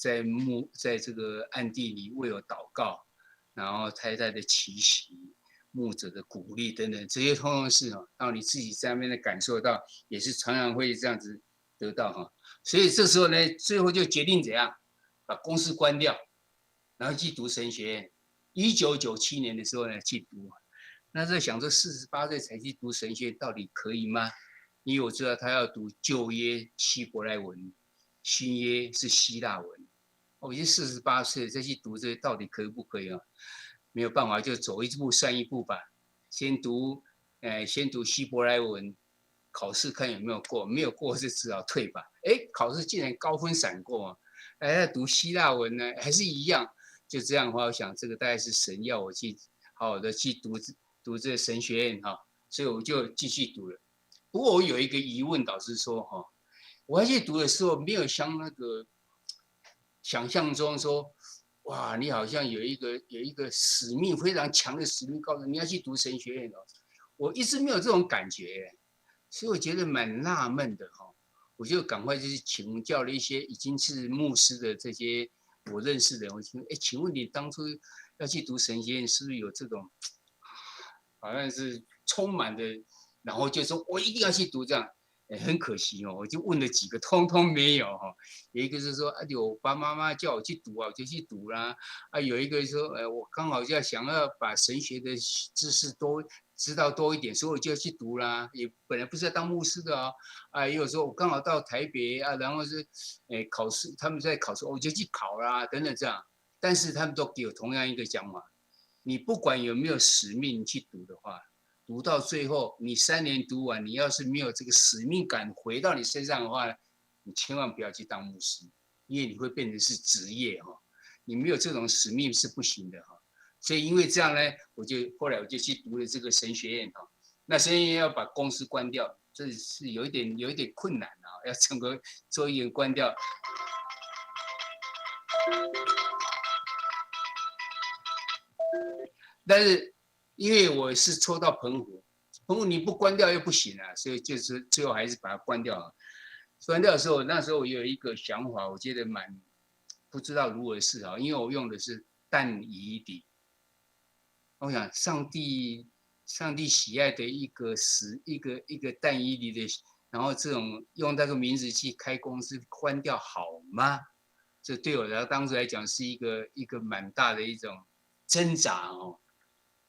这个暗地里为我祷告，然后太太的奇袭，牧者的鼓励等等，这些通通是让你自己在那边的感受到，也是常常会这样子得到哈。所以这时候呢，最后就决定怎样，把公司关掉，然后去读神学院。1997年的时候呢，去读。那在想说48岁才去读神学到底可以吗？因为我知道他要读旧约希伯来文，新约是希腊文。我已经48岁再去读这到底可不可以啊？没有办法，就走一步算一步吧。先读希伯来文，考试看有没有过，没有过就只好退吧。考试竟然高分闪过，再读希腊文呢，还是一样。就这样的话，我想这个大概是神要我去好好的去读这个神学院哈，所以我就继续读了。不过我有一个疑问，导师说哈，我要去读的时候没有像那个想象中说，哇，你好像有一个使命非常强的使命，告诉你要去读神学院哦。我一直没有这种感觉，所以我觉得蛮纳闷的哈。我就赶快就是请教了一些已经是牧师的这些我认识的人，我说，请问你当初要去读神学院，是不是有这种好像是充满的，然后就说我一定要去读这样？很可惜哦，我就问了几个，通通没有哈。有一个是说，我爸妈妈叫我去读啊，我就去读啦。有一个说，我刚好想要把神学的知识知道多一点，所以我就要去读啦。也本来不是要当牧师的哦。也有说我刚好到台北啊，然后是，考试，他们在考试，我就去考啦，等等这样。但是他们都给我同样一个讲法，你不管有没有使命去读的话，读到最后，你3年读完，你要是没有这个使命感回到你身上的话，你千万不要去当牧师，因为你会变成是职业哈，你没有这种使命是不行的哈。所以因为这样呢，后来我就去读了这个神学院哈。那神学院要把公司关掉，这是有一点困难啊，要整个做一点关掉。但是因为我是抽到澎湖你不关掉又不行啊，所以就是最后还是把它关掉了。关掉的时候，那时候我有一个想法，我觉得不知道如何是好，因为我用的是但以理。我想上帝喜爱的一个但以理的，然后这种用那个名字去开公司关掉好吗？这对我当时来讲是一个蛮大的一种挣扎哦。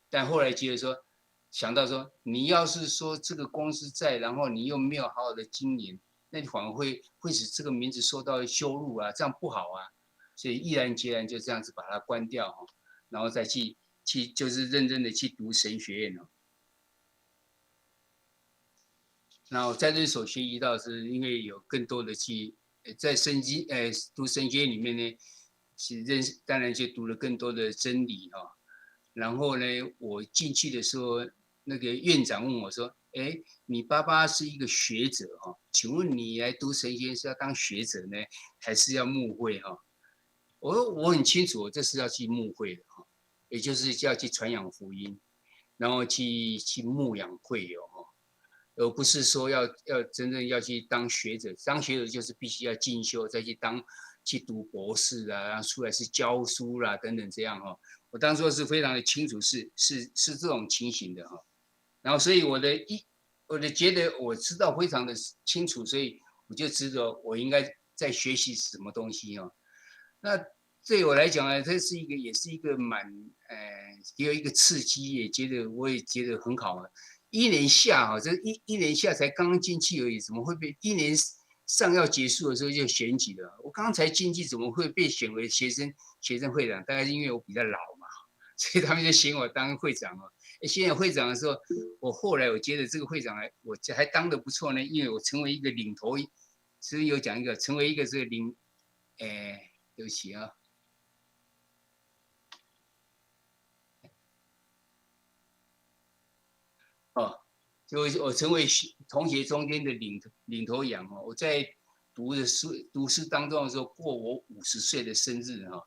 但后来觉得想到说，你要是说这个公司在，然后你又没有好好的经营，那你反而会使这个名字受到羞辱啊，这样不好啊。所以毅然决然就这样子把它关掉哈，然后再去就是认真的去读神学院哦。然后在这所学医道是因为有更多的在读神学院里面呢，当然就读了更多的真理哈。然后呢，我进去的时候，那个院长问我说：“哎，你爸爸是一个学者哈，请问你来读神学院是要当学者呢，还是要牧会哈？”我说我很清楚，我这是要去牧会的哈，也就是要去传扬福音，然后去牧养会友哈，而不是说要真正要去当学者。当学者就是必须要进修，再去读博士啊，然后出来是教书啦等等这样哈。我当初是非常的清楚是这种情形的哈。然后所以我觉得我知道非常的清楚，所以我就知道我应该在学习什么东西哦。那对我来讲呢，这是也是一个也有一个刺激，我也觉得很好啊。一年下哈，这一年下才刚刚进去而已，怎么会被一年上要结束的时候就选举了？我刚才进去怎么会被选为学生会长？大概是因为我比较老嘛，所以他们就选我当会长哦。选我会长的时候，后来我觉得这个会长我还当得不错呢，因为我成为一个领头，所以有讲一个成为一个这个对不起啊。哦，就我成为同学中间的领头羊哦。我在读书当中的时候，过我50岁的生日哈，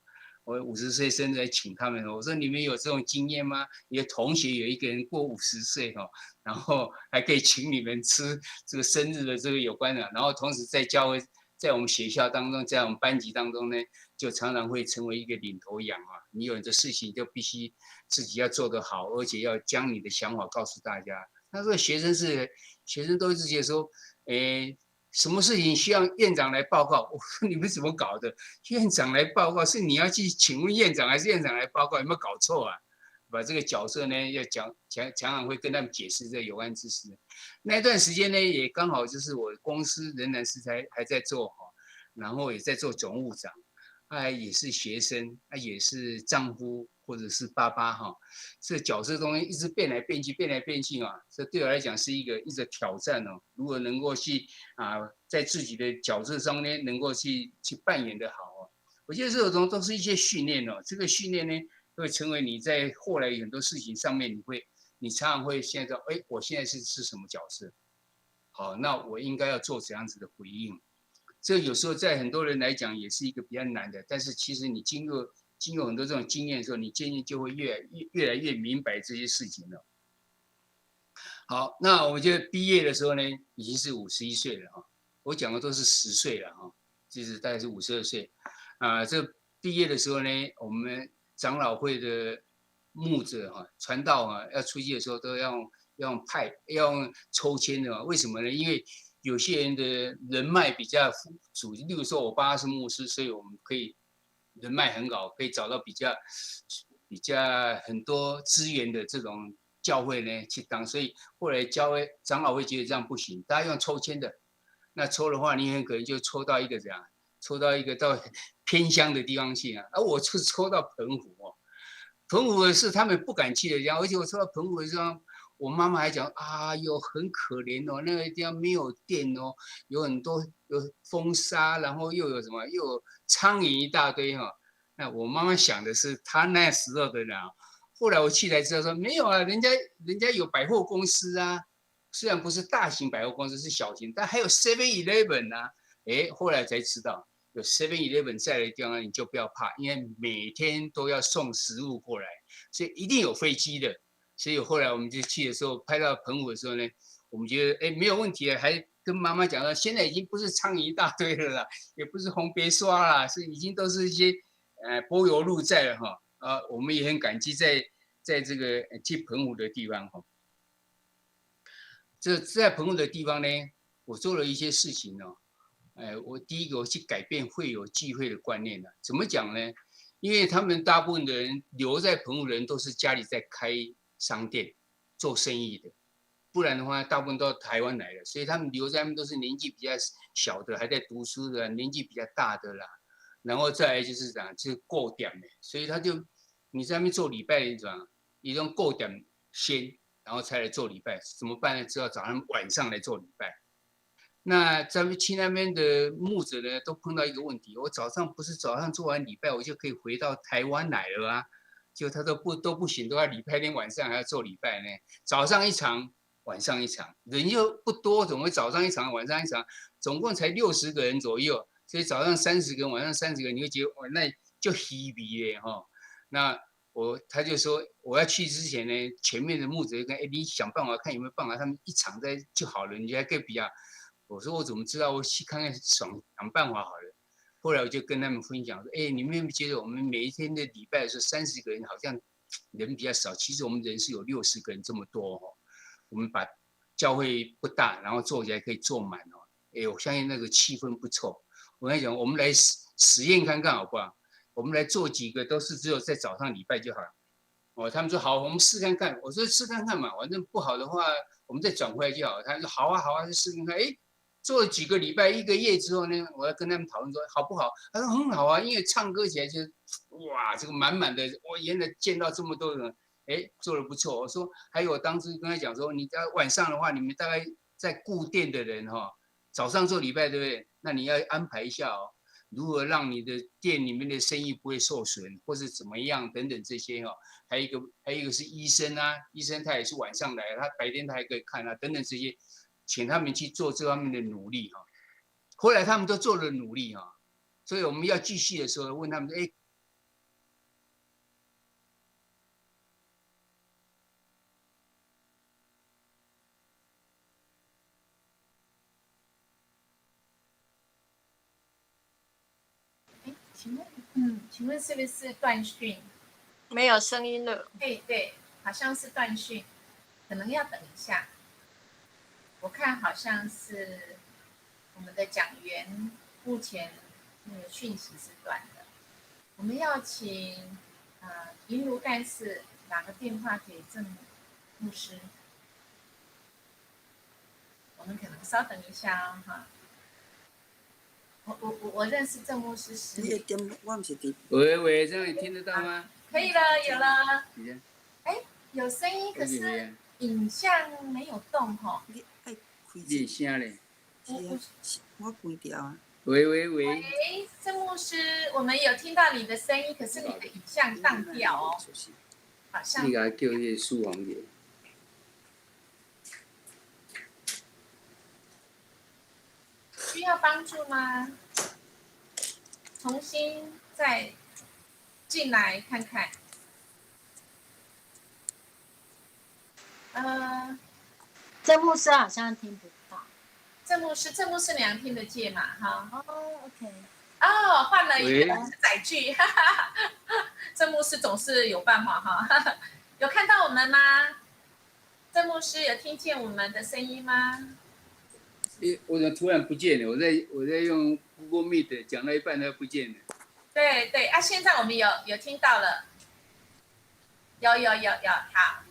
我50岁生日来请他们，我说你们有这种经验吗？你的同学有一个人过50岁哈，然后还可以请你们吃这个生日的这个有关的，然后同时在教会，在我们学校当中，在我们班级当中呢，就常常会成为一个领头羊啊。你有的事情就必须自己要做得好，而且要将你的想法告诉大家。那这个学生都直接说，什么事情需要院长来报告？我说你们怎么搞的？院长来报告是你要去请问院长，还是院长来报告？有没有搞错啊？把这个角色呢，要常常会跟他们解释这有关知识。那段时间呢，也刚好就是我公司仍然是还在做哈，然后也在做总务长，也是学生，也是丈夫或者是爸爸哈，这角色中一直变来变去啊，这对我来讲是一直挑战哦。如果能够去在自己的角色上呢，能够去扮演的好哦，我觉得这种都是一些训练哦。这个训练呢，会成为你在后来很多事情上面，你常常会现在说，我现在是什么角色？好，那我应该要做怎样子的回应？这有时候在很多人来讲也是一个比较难的，但是其实你经过很多这种经验的时候，你渐渐就会越来越明白这些事情了。好，那我就毕业的时候呢，已经是51岁了哈。我讲的都是10岁了哈，就是大概是52岁。这毕业的时候呢，我们长老会的牧者哈、传道要出去的时候都要用抽签的。为什么呢？因为有些人的人脉比较足，例如说我爸是牧师，所以我们可以人脉很好，可以找到比较很多资源的这种教会呢去当。所以后来长老会觉得这样不行，大家用抽签的。那抽的话，你很可能就抽到一个到偏乡的地方去啊。我就抽到澎湖哦，澎湖是他们不敢去的地方，而且我抽到澎湖的地方。我妈妈还讲很可怜哦，那个地方没有电哦，有很多有风沙，然后又有苍蝇一大堆哈。那我妈妈想的是她那时候的人啊，后来我去才知道说没有啊，人家有百货公司啊，虽然不是大型百货公司是小型，但还有 7-Eleven 啊。后来才知道有 7-Eleven 在的地方你就不要怕，因为每天都要送食物过来，所以一定有飞机的。所以后来我们就去的时候，拍到澎湖的时候呢，我们觉得没有问题了，还跟妈妈讲说，现在已经不是苍蝇一大堆了啦，也不是红别刷啦，是已经都是一些柏油路在了哈。我们也很感激在这个去澎湖的地方哈。在澎湖的地方呢，我做了一些事情哦。我第一个我去改变会友聚会的观念了。怎么讲呢？因为他们大部分的人留在澎湖的人都是家里在开商店做生意的，不然的话大部分都到台湾来了，所以他们留在他们都是年纪比较小的，还在读书的，年纪比较大的啦。然后再来就是讲就是过点的，所以他就你在那边做礼拜，你讲你用过点先，然后才来做礼拜，怎么办呢？只好早上晚上来做礼拜。那咱们去那边的牧者呢，都碰到一个问题：我早上不是早上做完礼拜，我就可以回到台湾来了啊？就他都不行，都要礼拜天晚上还要做礼拜呢。早上一场，晚上一场，人又不多，怎么会早上一场，晚上一场？总共才60个人左右，所以早上30个人，晚上30个人，你会觉得哇，那就稀微嘞哈。那他就说我要去之前呢，前面的牧者跟你想办法看有没有办法，他们一场在就好了，你还可以比较。我说我怎么知道？我去看看想办法好了。后来我就跟他们分享说，你们有没有觉得我们每一天的礼拜的时候30个人好像人比较少，其实我们人是有60个人这么多哦。我们把教会不大，然后做起来可以做满哦。我相信那个气氛不错。我跟你讲，我们来实验看看好不好？我们来做几个都是只有在早上礼拜就好了。哦，他们说好，我们试看看。我说试看看嘛，反正不好的话我们再转回来就好。他说好啊好啊，就试看看。做了几个礼拜，1个月之后呢，我要跟他们讨论说好不好？他说很好啊，因为唱歌起来就是哇，这个满满的。我原来见到这么多人，做得不错。我说还有，我当时跟他讲说，你在晚上的话，你们大概在顾店的人哈，早上做礼拜对不对？那你要安排一下哦，如何让你的店里面的生意不会受损，或是怎么样等等这些哈。还有一个是医生啊，医生他也是晚上来，他白天他还可以看啊，等等这些。请他们去做这方面的努力哈，后来他们都做了努力哈，所以我们要继续的时候问他们，请问是不是断讯？没有声音了。对，好像是断讯，可能要等一下。我看好像是我们的讲员目前那个讯息是断的。我们要请银如干事打个电话给郑牧师。我们可能稍等一下哦哈。我认识郑牧师10年。喂，这样你听得到吗？可以了，有了。有声音，可是影像没有动哈。你声嘞？我关掉啊。喂，郑牧师，我们有听到你的声音，可是你的影像当掉哦，好像。你给他叫那个书房去。需要帮助吗？重新再进来看看。郑牧师好像听不到。郑牧师你能听得见嘛？哈。OK。换了一个载具，哈哈。郑牧师总是有办法哈。有看到我们吗？郑牧师有听见我们的声音吗？我怎么突然不见了？我在用 Google Meet 讲到一半它不见了。对现在我们有听到了。有好。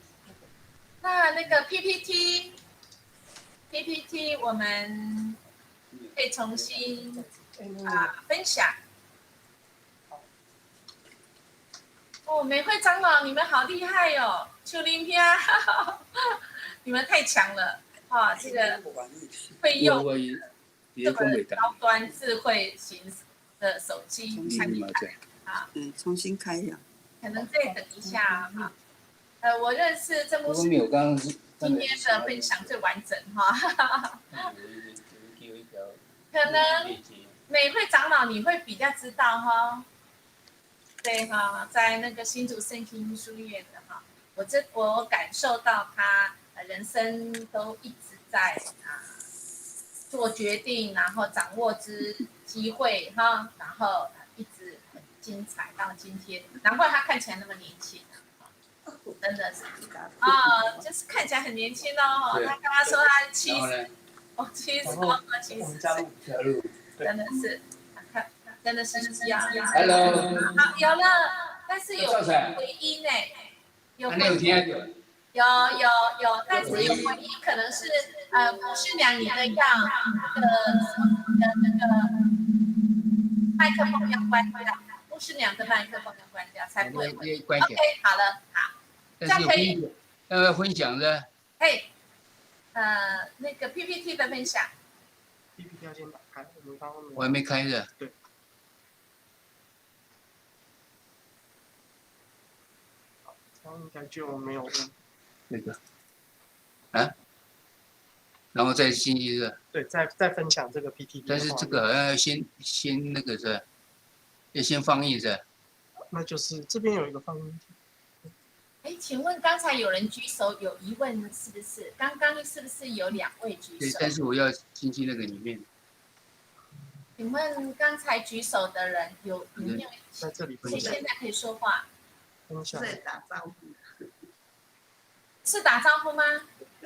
那个 PPT 我们可以重新分享。美惠长老，你们好厉害哦！秋林片，你们太强了这个会用这么高端智慧型的手机，太厉害。重新开呀。可能再等一下哈。我认识郑牧师，今天的分享最完整哈。可能美惠长老你会比较知道哈。对哈，在那个新竹圣经书院的哈，我感受到他人生都一直在做决定，然后掌握机会哈，然后一直很精彩到今天，难怪他看起来那么年轻。真的是就是看起来很年轻哦。他刚刚说他70，哦70岁，真的是，真的是这样。Hello。好，有了，但是有回音呢，有回音。有，但是有回音，可能是不是娘你的药的那个麦麦克风要关掉，牧师娘的麦克风要关掉，才不会混。关起 OK， 来。好了，好，这但是样可以。要分享的，嘿，那个 PPT 的分享， PPT 要先打开，我们刚刚我还没开的。对。这样应该就没有问题。那个，啊，然后再进去是。对，再分享这个 PPT。但是这个好像要先那个是，要先放映是。那就是这边有一个放映。哎，请问刚才有人举手有疑问是不是？刚刚是不是有2位举对，手？但是我要进去那个里面。请问刚才举手的人有没有？在这里分谁享。现在可以说话？分享。在打招呼。是打招呼吗？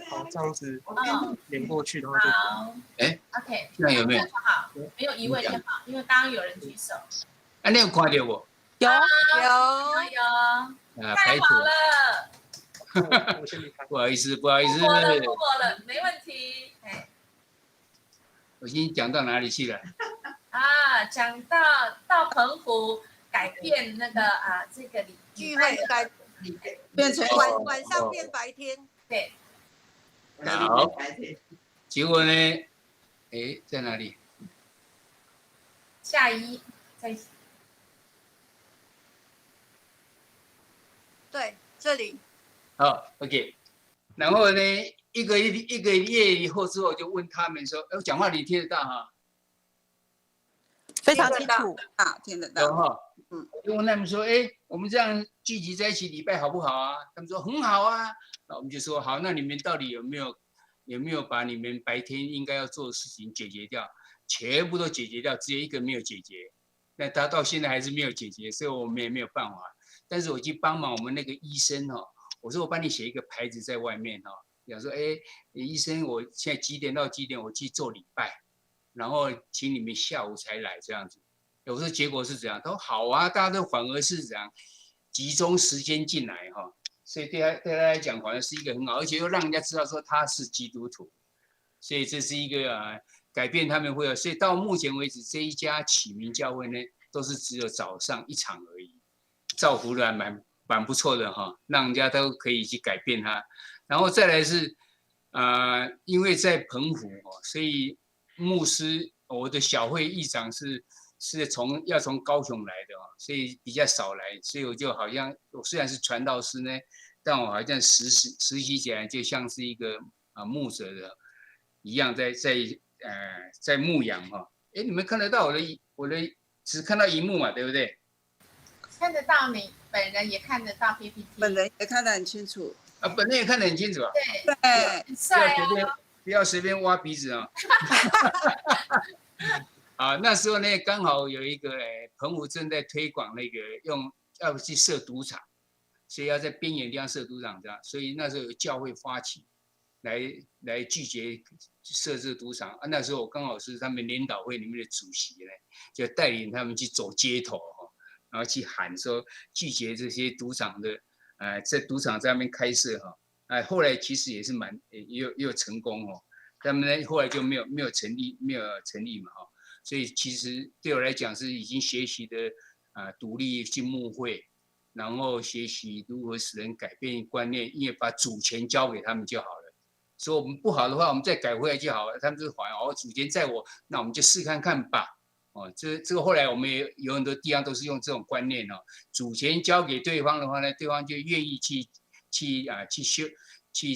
好，这样子嗯，连过去的话就。好。哎 OK， 这样有没有？好，没有疑问就好，因为刚刚有人举手。啊，你有看到我？有有，啊，太好了，我先离开。不好意思，不好意思，过了，没问题。哎，我已经讲到哪里去了？讲到澎湖改变那个这个聚会该变成晚上变白天。对，好，结果呢？哎，在哪里？下一在对，这里好 ，OK。然后呢，一个月以后之后，就问他们说：“讲话你听得到哈？”非常清楚啊，听得到。哈，就问他们说：“哎，我们这样聚集在一起礼拜好不好啊？”他们说：“很好啊。”那我们就说：“好，那你们到底有没有把你们白天应该要做的事情解决掉？全部都解决掉，只有一个没有解决。那他到现在还是没有解决，所以我们也没有办法。但是我去帮忙我们那个医生哈，我说我帮你写一个牌子在外面哈，讲说：哎，医生，我现在几点到几点我去做礼拜。”然后请你们下午才来这样子，我说结果是怎样？他说好啊，大家都反而是怎样集中时间进来哈，所以对他来讲好像是一个很好，而且又让人家知道说他是基督徒，所以这是一个改变他们会有。所以到目前为止这一家启明教会呢，都是只有早上1场而已，造福的还蛮不错的哈，让人家都可以去改变他。然后再来是因为在澎湖所以牧师，我的小会议长是要从高雄来的所以比较少来，所以我就好像我虽然是传道师呢，但我好像实习起来就像是一个牧者的一样在牧养哈。哎，你们看得到我的只看到荧幕嘛，对不对？看得到你本人也看得到 PPT， 本人也看得很清楚。本人也看得很清楚啊。对，很帅啊。不要随便挖鼻子啊！那时候呢，刚好有一个澎湖正在推广那个要去设赌场，所以要在边缘地方设赌场这样，所以那时候有教会发起来拒绝设置赌场那时候我刚好是他们联导会里面的主席呢，就带领他们去走街头然后去喊说拒绝这些赌场的在赌场在那边开设后来其实也是也有成功他们呢后来就没有成立嘛所以其实对我来讲是已经学习的独立进牧会，然后学习如何使人改变观念，因为把主权交给他们就好了。所以我们不好的话，我们再改回来就好了。他们就好像主权在我，那我们就试看看吧。这个后来我们也有很多地方都是用这种观念主权交给对方的话呢，对方就愿意去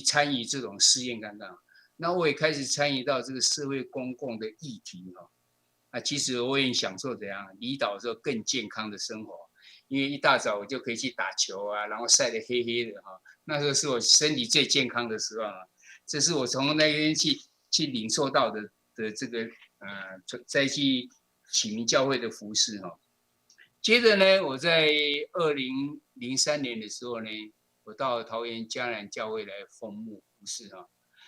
参与这种试验看看。那我也开始参与到这个社会公共的议题其实我也享受怎样离岛的时候更健康的生活，因为一大早我就可以去打球然后晒得黑黑的那时候是我身体最健康的时候这是我从那边去领受到的这个再去启明教会的服事接着呢，我在2003年的时候呢，我到桃园迦南教会来奉牧服事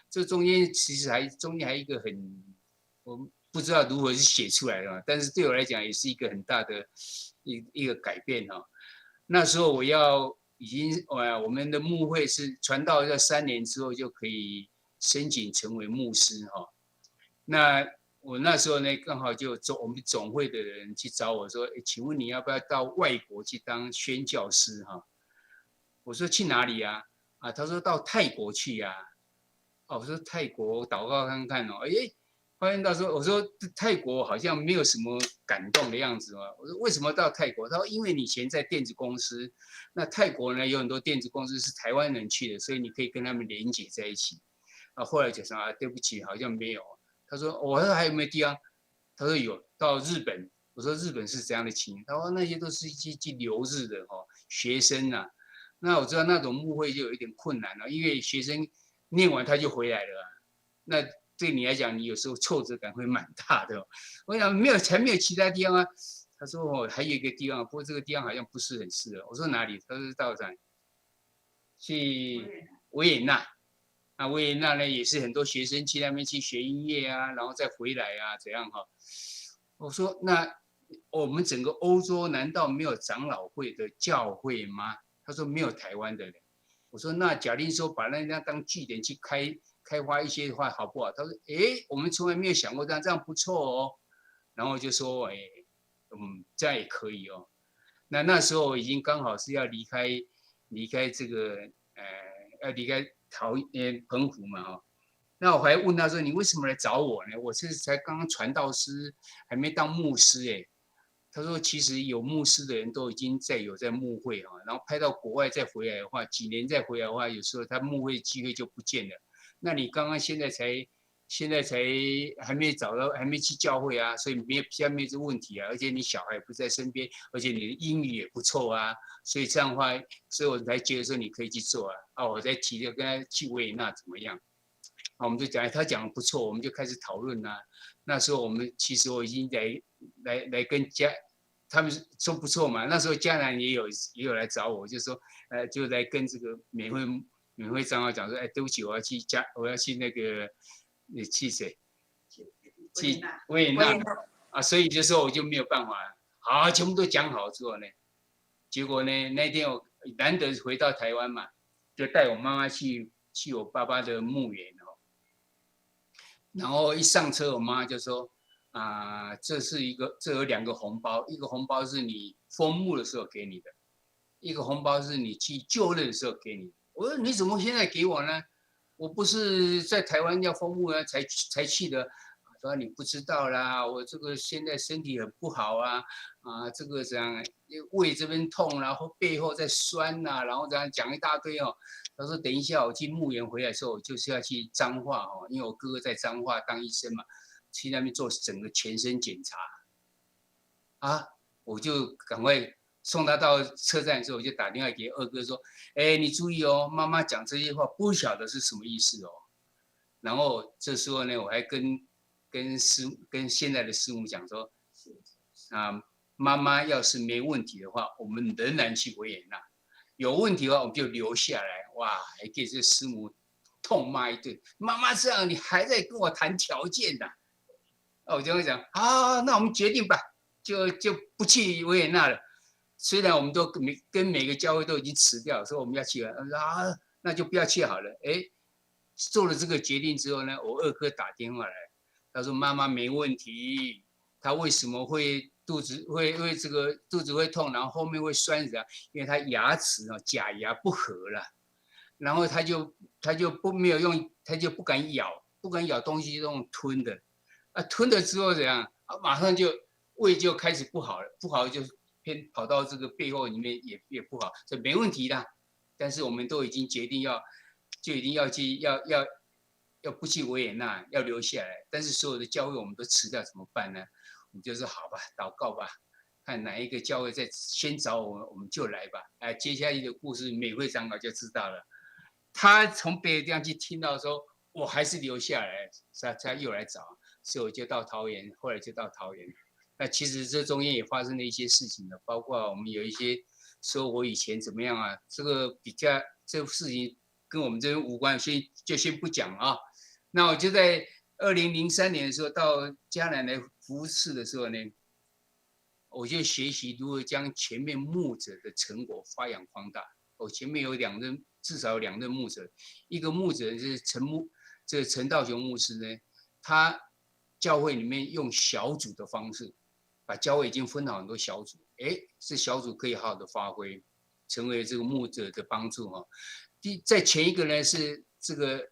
这中间其实还一个我不知道如何是写出来的但是对我来讲也是一个很大的一个改变那时候我们的牧会是传道要3年之后就可以申请成为牧师那我那时候呢，刚好就我们总会的人去找我说，请问你要不要到外国去当宣教师哈？我说去哪里啊？啊，他说到泰国去呀。哦，我说泰国祷告看看哦，发现到说，我说泰国好像没有什么感动的样子哦。我说为什么到泰国？他说因为你以前在电子公司，那泰国呢有很多电子公司是台湾人去的，所以你可以跟他们连结在一起。啊，后来就说啊，对不起，好像没有。他说我说还有没有地方？他说有，到日本。我说日本是怎样的情形？他说那些都是一些去留日的学生啊。那我知道那种牧会就有一点困难了，因为学生念完他就回来了，那对你来讲，你有时候挫折感会蛮大的。我想才没有其他地方啊。他说还有一个地方，不过这个地方好像不是很适合。我说哪里？他说道长去维也纳。啊，维也纳呢也是很多学生去那边去学音乐啊，然后再回来啊，怎样哈？我说那我们整个欧洲难道没有长老会的教会吗？他说没有台湾的人。我说那假定说把那地方当据点去开发一些的话好不好？他说我们从来没有想过这样不错哦。然后就说这样也可以哦。那时候已经刚好是要离开这个要离开澎湖嘛哈。那我还问他说你为什么来找我呢？我这才刚刚传道师，还没当牧师他说其实有牧师的人都已经有在牧会哈，然后派到国外再回来的话，几年再回来的话，有时候他牧会机会就不见了。那你刚刚现在才还没找到，还没去教会啊，所以比较没有这问题啊。而且你小孩不在身边，而且你的英语也不错啊，所以这样的话，所以我才觉得说你可以去做啊。我再提着跟他去维也纳怎么样？我们就讲，他讲的不错，我们就开始讨论啊。那时候其实我已经来跟他们说不错嘛。那时候迦南也有来找我，就说就来跟这个美惠长老讲说，对不起，我要去那个去谁？去维也纳啊，所以就说我就没有办法了。好，全部都讲好之后呢，结果呢那天我难得回到台湾嘛，就带我妈妈去我爸爸的墓园然后一上车，我妈就说这有2个红包，一个红包是你封墓的时候给你的，一个红包是你去就任的时候给你的。我说你怎么现在给我呢？我不是在台湾要封墓才去的。说你不知道啦，我这个现在身体很不好这个这样胃这边痛，然后背后在酸然后这样讲一大堆他说等一下我去墓园回来的时候，我就是要去彰化因为我哥哥在彰化当医生嘛，去那边做整个全身检查我就赶快送他到车站的时候，我就打电话给二哥说，你注意妈妈讲这些话不晓得是什么意思然后这时候呢，我还跟现在的师母讲说妈妈要是没问题的话，我们仍然去维也纳；有问题的话，我们就留下来。哇，还给这师母痛骂一顿。妈妈这样，你还在跟我谈条件呢？我就会讲那我们决定吧，就不去维也纳了。虽然我们都跟每个教会都已经辞掉，说我们要去了，那就不要去好了。做了这个决定之后呢，我二哥打电话来，他说妈妈没问题，他为什么会肚子会痛，然后后面会酸死因为他牙齿假牙不合了，然后他就没有用，他就不敢咬东西，用吞的，吞了之后怎样马上就胃就开始不好了，不好就偏跑到这个背后里面也不好，所以没问题的。但是我们都已经决定就一定要去要不去维也纳，要留下来。但是所有的教会我们都辞掉，怎么办呢？我们就说好吧，祷告吧，看哪一个教会再先找我们，我们就来吧。接下来的故事美惠长老就知道了。他从别的地方去听到说，我还是留下来，他又来找，所以我就到桃园，后来就到桃园。那其实这中间也发生了一些事情的，包括我们有一些说我以前怎么样这个这个事情跟我们这边无关，所以就先不讲那我就在2003年的时候到迦南来服侍的时候呢，我就学习如何将前面牧者的成果发扬光大。我前面有至少有2任牧者，一个牧者是陈道雄牧师呢，他教会里面用小组的方式，把教会已经分好很多小组，这小组可以好好的发挥，成为这个牧者的帮助哈。在前一个呢是这个，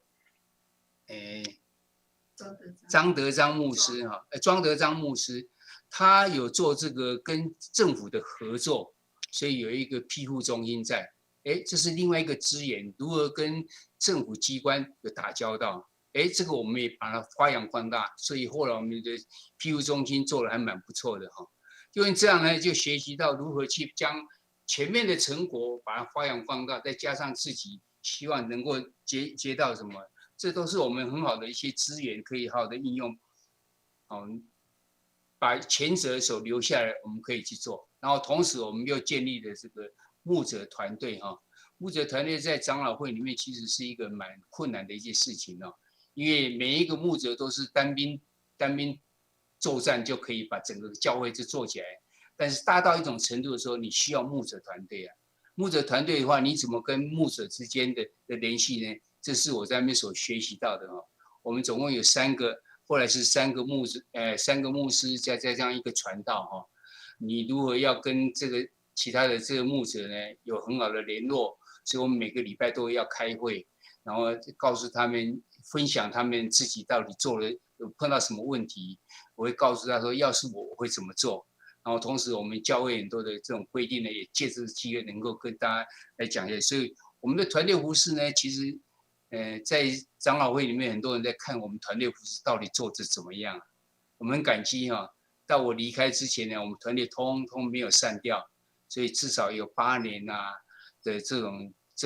张德章牧师哈，庄德章牧师，他有做这个跟政府的合作，所以有一个庇护中心在，这是另外一个资源，如何跟政府机关有打交道，这个我们也把它发扬光大，所以后来我们的庇护中心做的还蛮不错的哈。因为这样呢，就学习到如何去将前面的成果把它发扬光大，再加上自己希望能够接到什么，这都是我们很好的一些资源，可以好好的应用。把前者所留下来，我们可以去做。然后同时我们又建立了这个牧者团队哈。牧者团队在长老会里面其实是一个蛮困难的一件事情哦，因为每一个牧者都是单兵作战就可以把整个教会就做起来，但是大到一种程度的时候，你需要牧者团队啊。牧者团队的话，你怎么跟牧者之间的联系呢？这是我在那边所学习到的哦。我们总共有3个，后来是3个3个牧师加上一个传道哈。你如何要跟这个其他的这个牧者呢有很好的联络？所以我们每个礼拜都要开会，然后告诉他们分享他们自己到底做了有碰到什么问题，我会告诉他说，要是我会怎么做。然后同时我们教会很多的这种规定呢，也借这个机会能够跟大家来讲一下。所以我们的团队服事呢，其实在长老会里面很多人在看我们团队服事到底做得怎么样。我们很感激哈，到我离开之前呢，我们团队通通没有散掉，所以至少有8年的这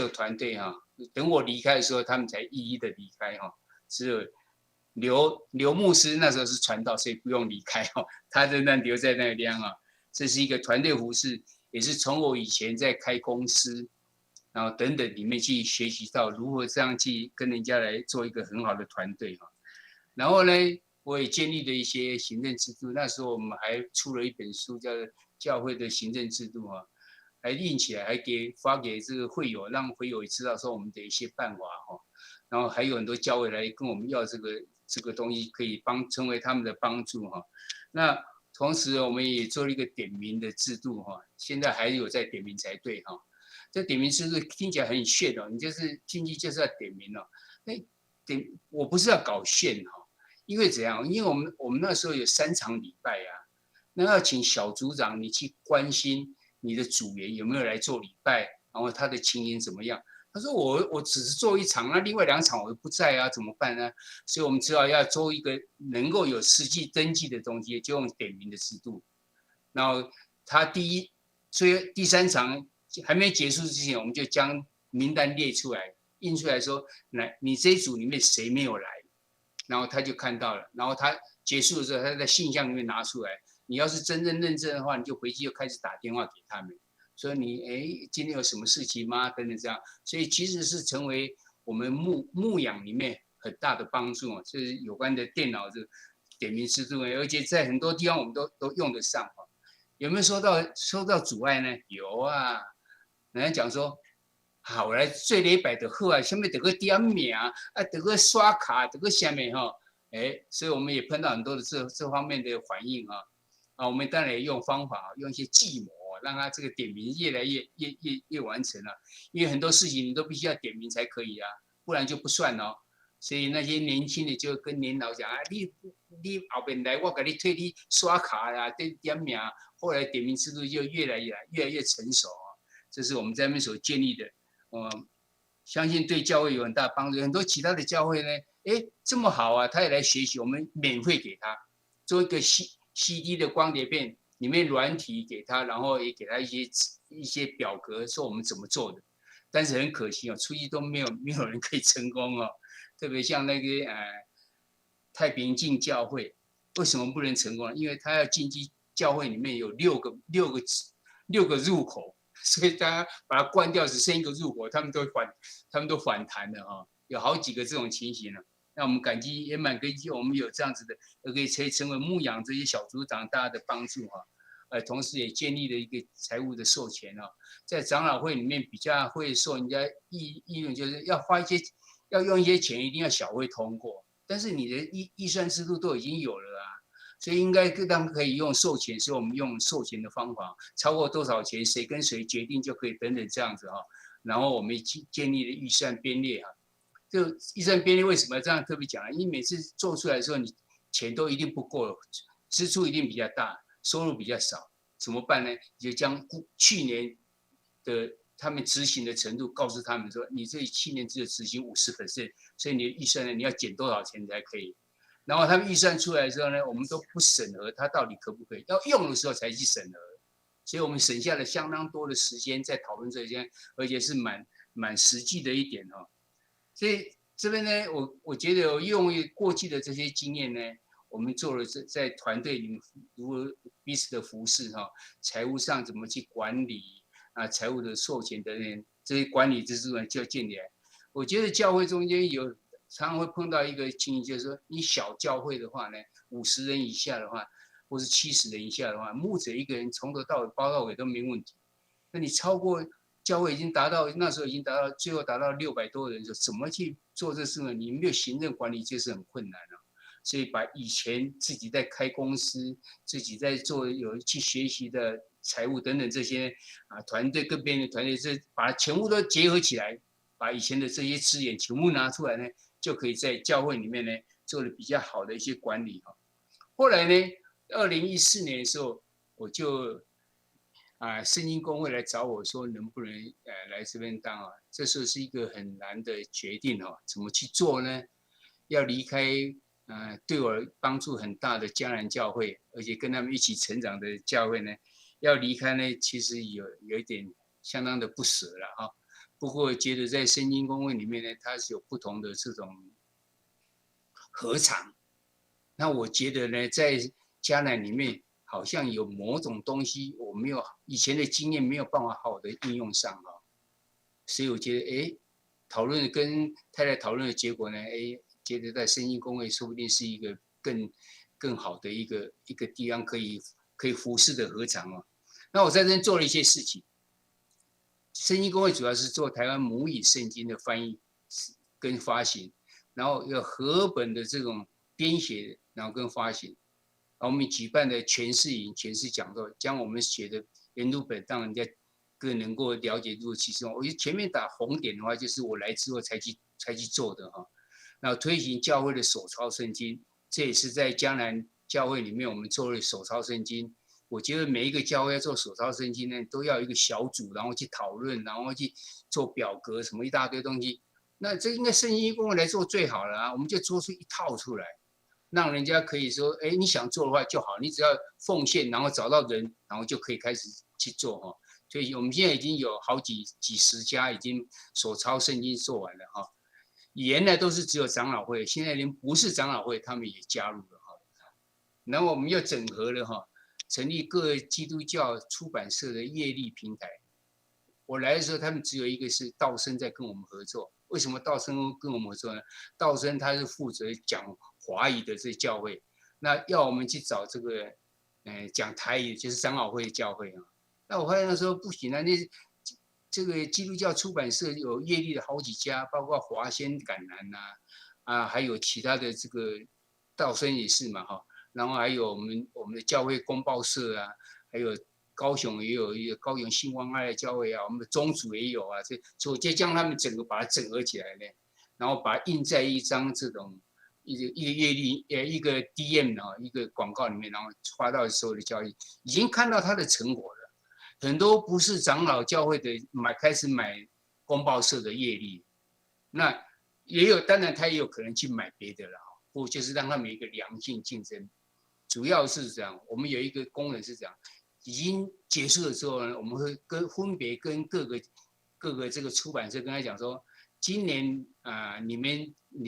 个团队哈。等我离开的时候，他们才一一的离开哈。只有刘牧师那时候是传道，所以不用离开哈，他仍然留在那里啊。这是一个团队服事，也是从我以前在开公司，然后等等里面去学习到如何这样去跟人家来做一个很好的团队哈。然后呢，我也建立了一些行政制度。那时候我们还出了一本书，叫《教会的行政制度》哈，还印起来，还发给这个会友，让会友也知道说我们的一些办法哈。然后还有很多教会来跟我们要这个东西，可以成为他们的帮助哈。那同时我们也做了一个点名的制度哈，现在还有在点名才对哈。这点名制度听起来很炫哦，你就是进去就是要点名哦。我不是要搞炫哈，因为怎样？因为我们那时候有3场礼拜啊，那要请小组长你去关心你的组员有没有来做礼拜，然后他的情形怎么样。他说我只是做1场，那另外2场我不在啊，怎么办呢？所以我们只好要做一个能够有实际登记的东西，就用点名的制度。然后他所以第3场还没结束之前，我们就将名单列出来，印出来说，来你这一组里面谁没有来，然后他就看到了，然后他结束的时候，他在信箱里面拿出来。你要是真正认证的话，你就回去就开始打电话给他们。说你今天有什么事情吗？等等这样，所以其实是成为我们牧养里面很大的帮助啊，就是有关的电脑的点名制度，而且在很多地方我们都用得上哈。有没有收到阻碍呢？有啊，人家讲说，我来做礼拜就好啊，下面得个点名啊，得个刷卡，得个下面哈，所以我们也碰到很多的这方面的反应啊，我们当然也用方法，用一些计谋。让他这个点名越来越完成了，因为很多事情你都必须要点名才可以啊，不然就不算哦。所以那些年轻的就跟年老讲啊，你后面来，我给你退你刷卡啦，点名。后来点名制度就越来越成熟啊，这是我们在那边所建立的。相信对教会有很大帮助。很多其他的教会呢，这么好啊，他也来学习，我们免费给他做一个 CD 的光碟片。里面软体给他，然后也给他一些表格，说我们怎么做的。但是很可惜哦，出去都没有人可以成功哦。特别像那个太平径教会，为什么不能成功呢？因为他要进去教会里面有6个入口，所以大家把它关掉，只剩1个入口，他们都反弹了哈。有好几个这种情形了。那我们感激也蛮感激，我们有这样子的，可以成为牧养这些小组长大家的帮助哈。同时也建立了一个财务的授权在长老会里面比较会受人家议论，就是要用一些钱，一定要小会通过。但是你的预算制度都已经有了啊，所以应该他们可以用授权，所以我们用授权的方法，超过多少钱谁跟谁决定就可以等等这样子哈。然后我们建立了预算编列哈。就预算编列为什么要这样特别讲呢？因为每次做出来的时候，你钱都一定不够，支出一定比较大，收入比较少，怎么办呢？你就将去年的他们执行的程度告诉他们说，你这去年只有执行50%，所以你的预算呢，你要减多少钱才可以？然后他们预算出来的时候呢，我们都不审核他到底可不可以，要用的时候才去审核，所以我们省下了相当多的时间在讨论这些，而且是蛮实际的一点哈。所以这边呢，我觉得用过去的这些经验呢，我们做了在团队里面如何彼此的服侍哈，财务上怎么去管理啊，财务的授权等等这些管理制度呢就要建立来。我觉得教会中间常常会碰到一个情形，就是说你小教会的话呢，50人以下的话，或是70人以下的话，牧者一个人从头到尾包到尾都没问题。那你超过教会已经达到那时候已经达到最后达到600多人的时候，怎么去做这事呢？你没有行政管理就是很困难了。所以把以前自己在开公司、自己在做有去学习的财务等等这些啊团队跟别人的团队，把它全部都结合起来，把以前的这些资源全部拿出来呢，就可以在教会里面呢做了比较好的一些管理哈。后来呢，2014年的时候，我就圣经公会来找我说，能不能来这边当啊？这时候是一个很难的决定哦，怎么去做呢？要离开对我帮助很大的迦南教会，而且跟他们一起成长的教会呢，要离开呢，其实有一点相当的不舍了哈。不过觉得在圣经公会里面呢，它是有不同的这种合场。那我觉得呢，在迦南里面好像有某种东西我没有以前的经验没有办法好好的应用上哈，所以我觉得讨论跟太太讨论的结果呢，觉得在圣经公会说不定是一个更好的一个地方可以服侍的合场哦。那我在这边做了一些事情，圣经公会主要是做台湾母语圣经的翻译跟发行，然后有合本的这种编写，然后跟发行。我们举办的诠释营、诠释讲座，将我们写的研读本让人家更能够了解入其中。我觉得前面打红点的话，就是我来之后才去做的哈。然后推行教会的手抄圣经，这也是在迦南教会里面我们做了手抄圣经。我觉得每一个教会要做手抄圣经呢，都要有一个小组，然后去讨论，然后去做表格，什么一大堆东西。那这应该圣经公会来做最好了啊，我们就做出一套出来。让人家可以说，你想做的话就好，你只要奉献，然后找到人，然后就可以开始去做哈。所以我们现在已经有好几十家已经手抄圣经做完了哈。原来都是只有长老会，现在连不是长老会他们也加入了哈。然后我们又整合了哈，成立各基督教出版社的业力平台。我来的时候，他们只有一个是道生在跟我们合作。为什么道生跟我们合作呢？道生他是负责讲华语的这教会，那要我们去找这个，讲台语就是长老会的教会啊。那我发现那时候不行啊，这个基督教出版社有业力的好几家，包括华仙橄榄呐，还有其他的这个道生也是嘛哈，然后还有我们的教会公报社啊，还有高雄也有一个高雄信望爱的教会啊，我们的宗主也有啊，所以我就将他们整个把它整合起来呢，然后把它印在一张这种一个业力一个 DM 啊一个广告里面，然后发到所有的教育，已经看到它的成果了。很多不是长老教会的开始买公报社的业力，那也有，当然他也有可能去买别的了，不就是让他们有一个良性竞争。主要是这样，我们有一个功能是这样，已经结束的时候呢，我们会分别跟各个这个出版社跟他讲说，今年你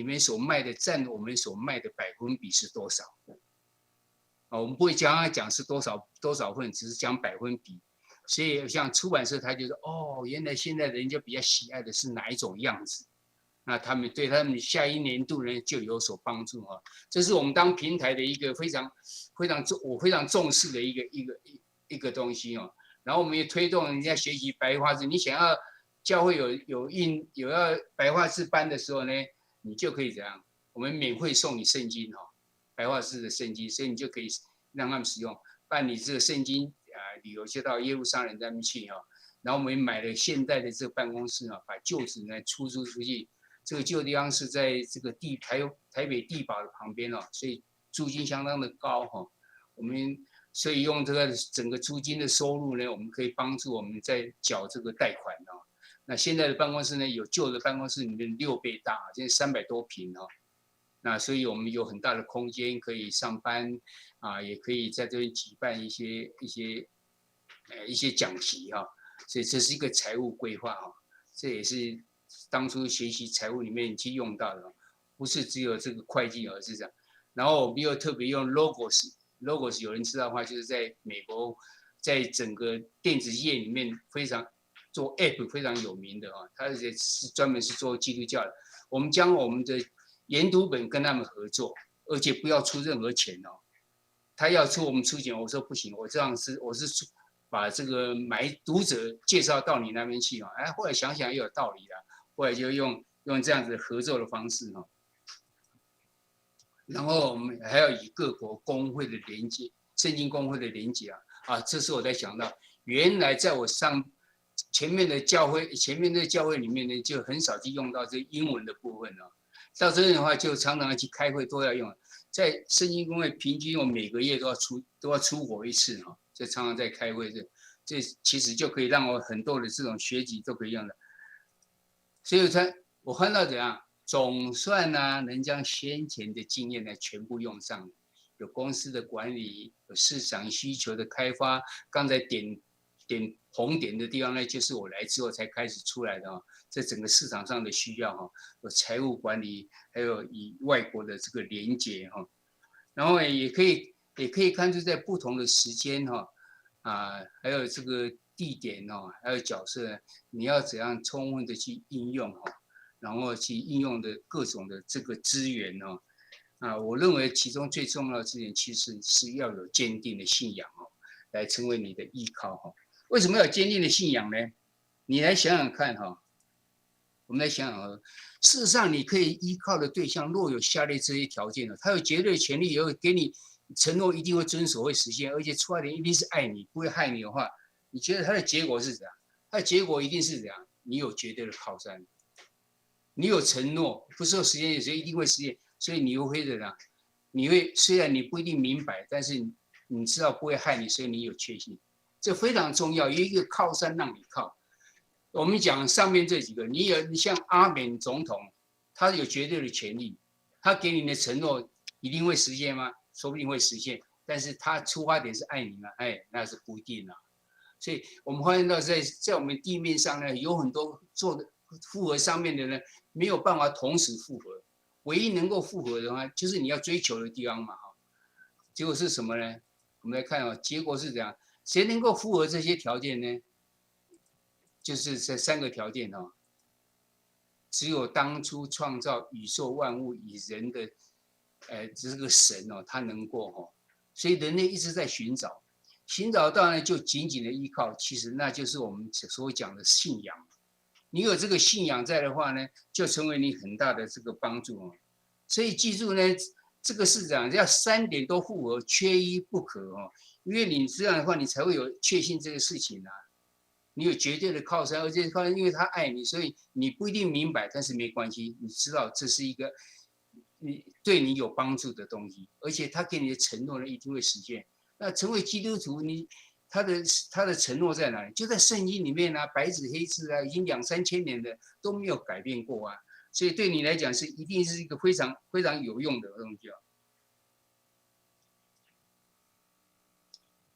们所卖的占我们所卖的百分比是多少？我们不会讲是多少份，只是讲百分比。所以像出版社，他就说原来现在人家比较喜爱的是哪一种样子，那他们对他们下一年度呢就有所帮助哈。这是我们当平台的一个我非常重视的一个东西哦。然后我们也推动人家学习白话字，你想要教会有要白话字班的时候呢，你就可以这样我们免费送你圣经白话式的圣经，所以你就可以让他们使用。办理这个圣经旅游就到耶路撒冷那边去然后我们买了现代的这个办公室把旧址呢出租出去。这个旧地方是在这个台北地堡的旁边所以租金相当的高我们所以用这个整个租金的收入呢，我们可以帮助我们在缴这个贷款那现在的办公室呢，有旧的办公室里面6倍大，现在300多平那所以我们有很大的空间可以上班也可以在这边举办一些讲习所以这是一个财务规划这也是当初学习财务里面去用到的，不是只有这个会计而是这样。然后我们又特别用 Logos 有人知道的话，就是在美国，在整个电子业里面非常做 App 非常有名的他也是专门是做基督教的。我们将我们的研读本跟他们合作，而且不要出任何钱他要出我们出钱，我说不行，我是把这个读者介绍到你那边去后来想想也有道理了，后来就用这样子合作的方式然后我们还要以各国公会的连接，圣经公会的连接这时候我才想到，原来在我前面的教会里面呢，就很少去用到这英文的部分到这边的话，就常常去开会都要用。在圣经公会平均我每个月都要出国一次就常常在开会这其实就可以让我很多的这种学籍都可以用的。所以我看到怎样，总算能将先前的经验呢全部用上，有公司的管理，有市场需求的开发。刚才红点的地方呢，就是我来之后才开始出来的在整个市场上的需要有财务管理，还有以外国的这个连结然后也可以看出在不同的时间还有这个地点还有角色，你要怎样充分的去应用然后去应用的各种的这个资源我认为其中最重要的资源其实是要有坚定的信仰来成为你的依靠为什么要有坚定的信仰呢？你来想想看我们来想想事实上你可以依靠的对象若有下列这些条件他有绝对权利，也会给你承诺一定会遵守会实现，而且出发点一定是爱你不会害你的话，你觉得他的结果是怎样？他的结果一定是怎样？你有绝对的靠山，你有承诺，不受实现，所以一定会实现，所以你又会怎样？你会虽然你不一定明白，但是你知道不会害你，所以你有确信，这非常重要，有一个靠山让你靠。我们讲上面这几个，你像阿扁总统，他有绝对的权利，他给你的承诺一定会实现吗？说不定会实现，但是他出发点是爱你吗？那是不一定所以我们发现到在我们地面上呢，有很多做的复合上面的呢，没有办法同时复合，唯一能够复合的话，就是你要追求的地方嘛结果是什么呢？我们来看结果是怎样？谁能够符合这些条件呢？就是这3个条件只有当初创造宇宙万物以人的这个神他能够所以人类一直在寻找到呢就紧紧的依靠，其实那就是我们所讲的信仰。你有这个信仰在的话呢，就成为你很大的这个帮助所以记住呢，这个是这样，要3点都符合，缺一不可因为你这样的话，你才会有确信这个事情你有绝对的靠山，而且靠山，因为他爱你，所以你不一定明白，但是没关系，你知道这是一个对你有帮助的东西，而且他给你的承诺呢一定会实现。那成为基督徒，他的承诺在哪里？就在圣经里面白纸黑字已经2、3千年的都没有改变过所以对你来讲是一定是一个非常非常有用的东西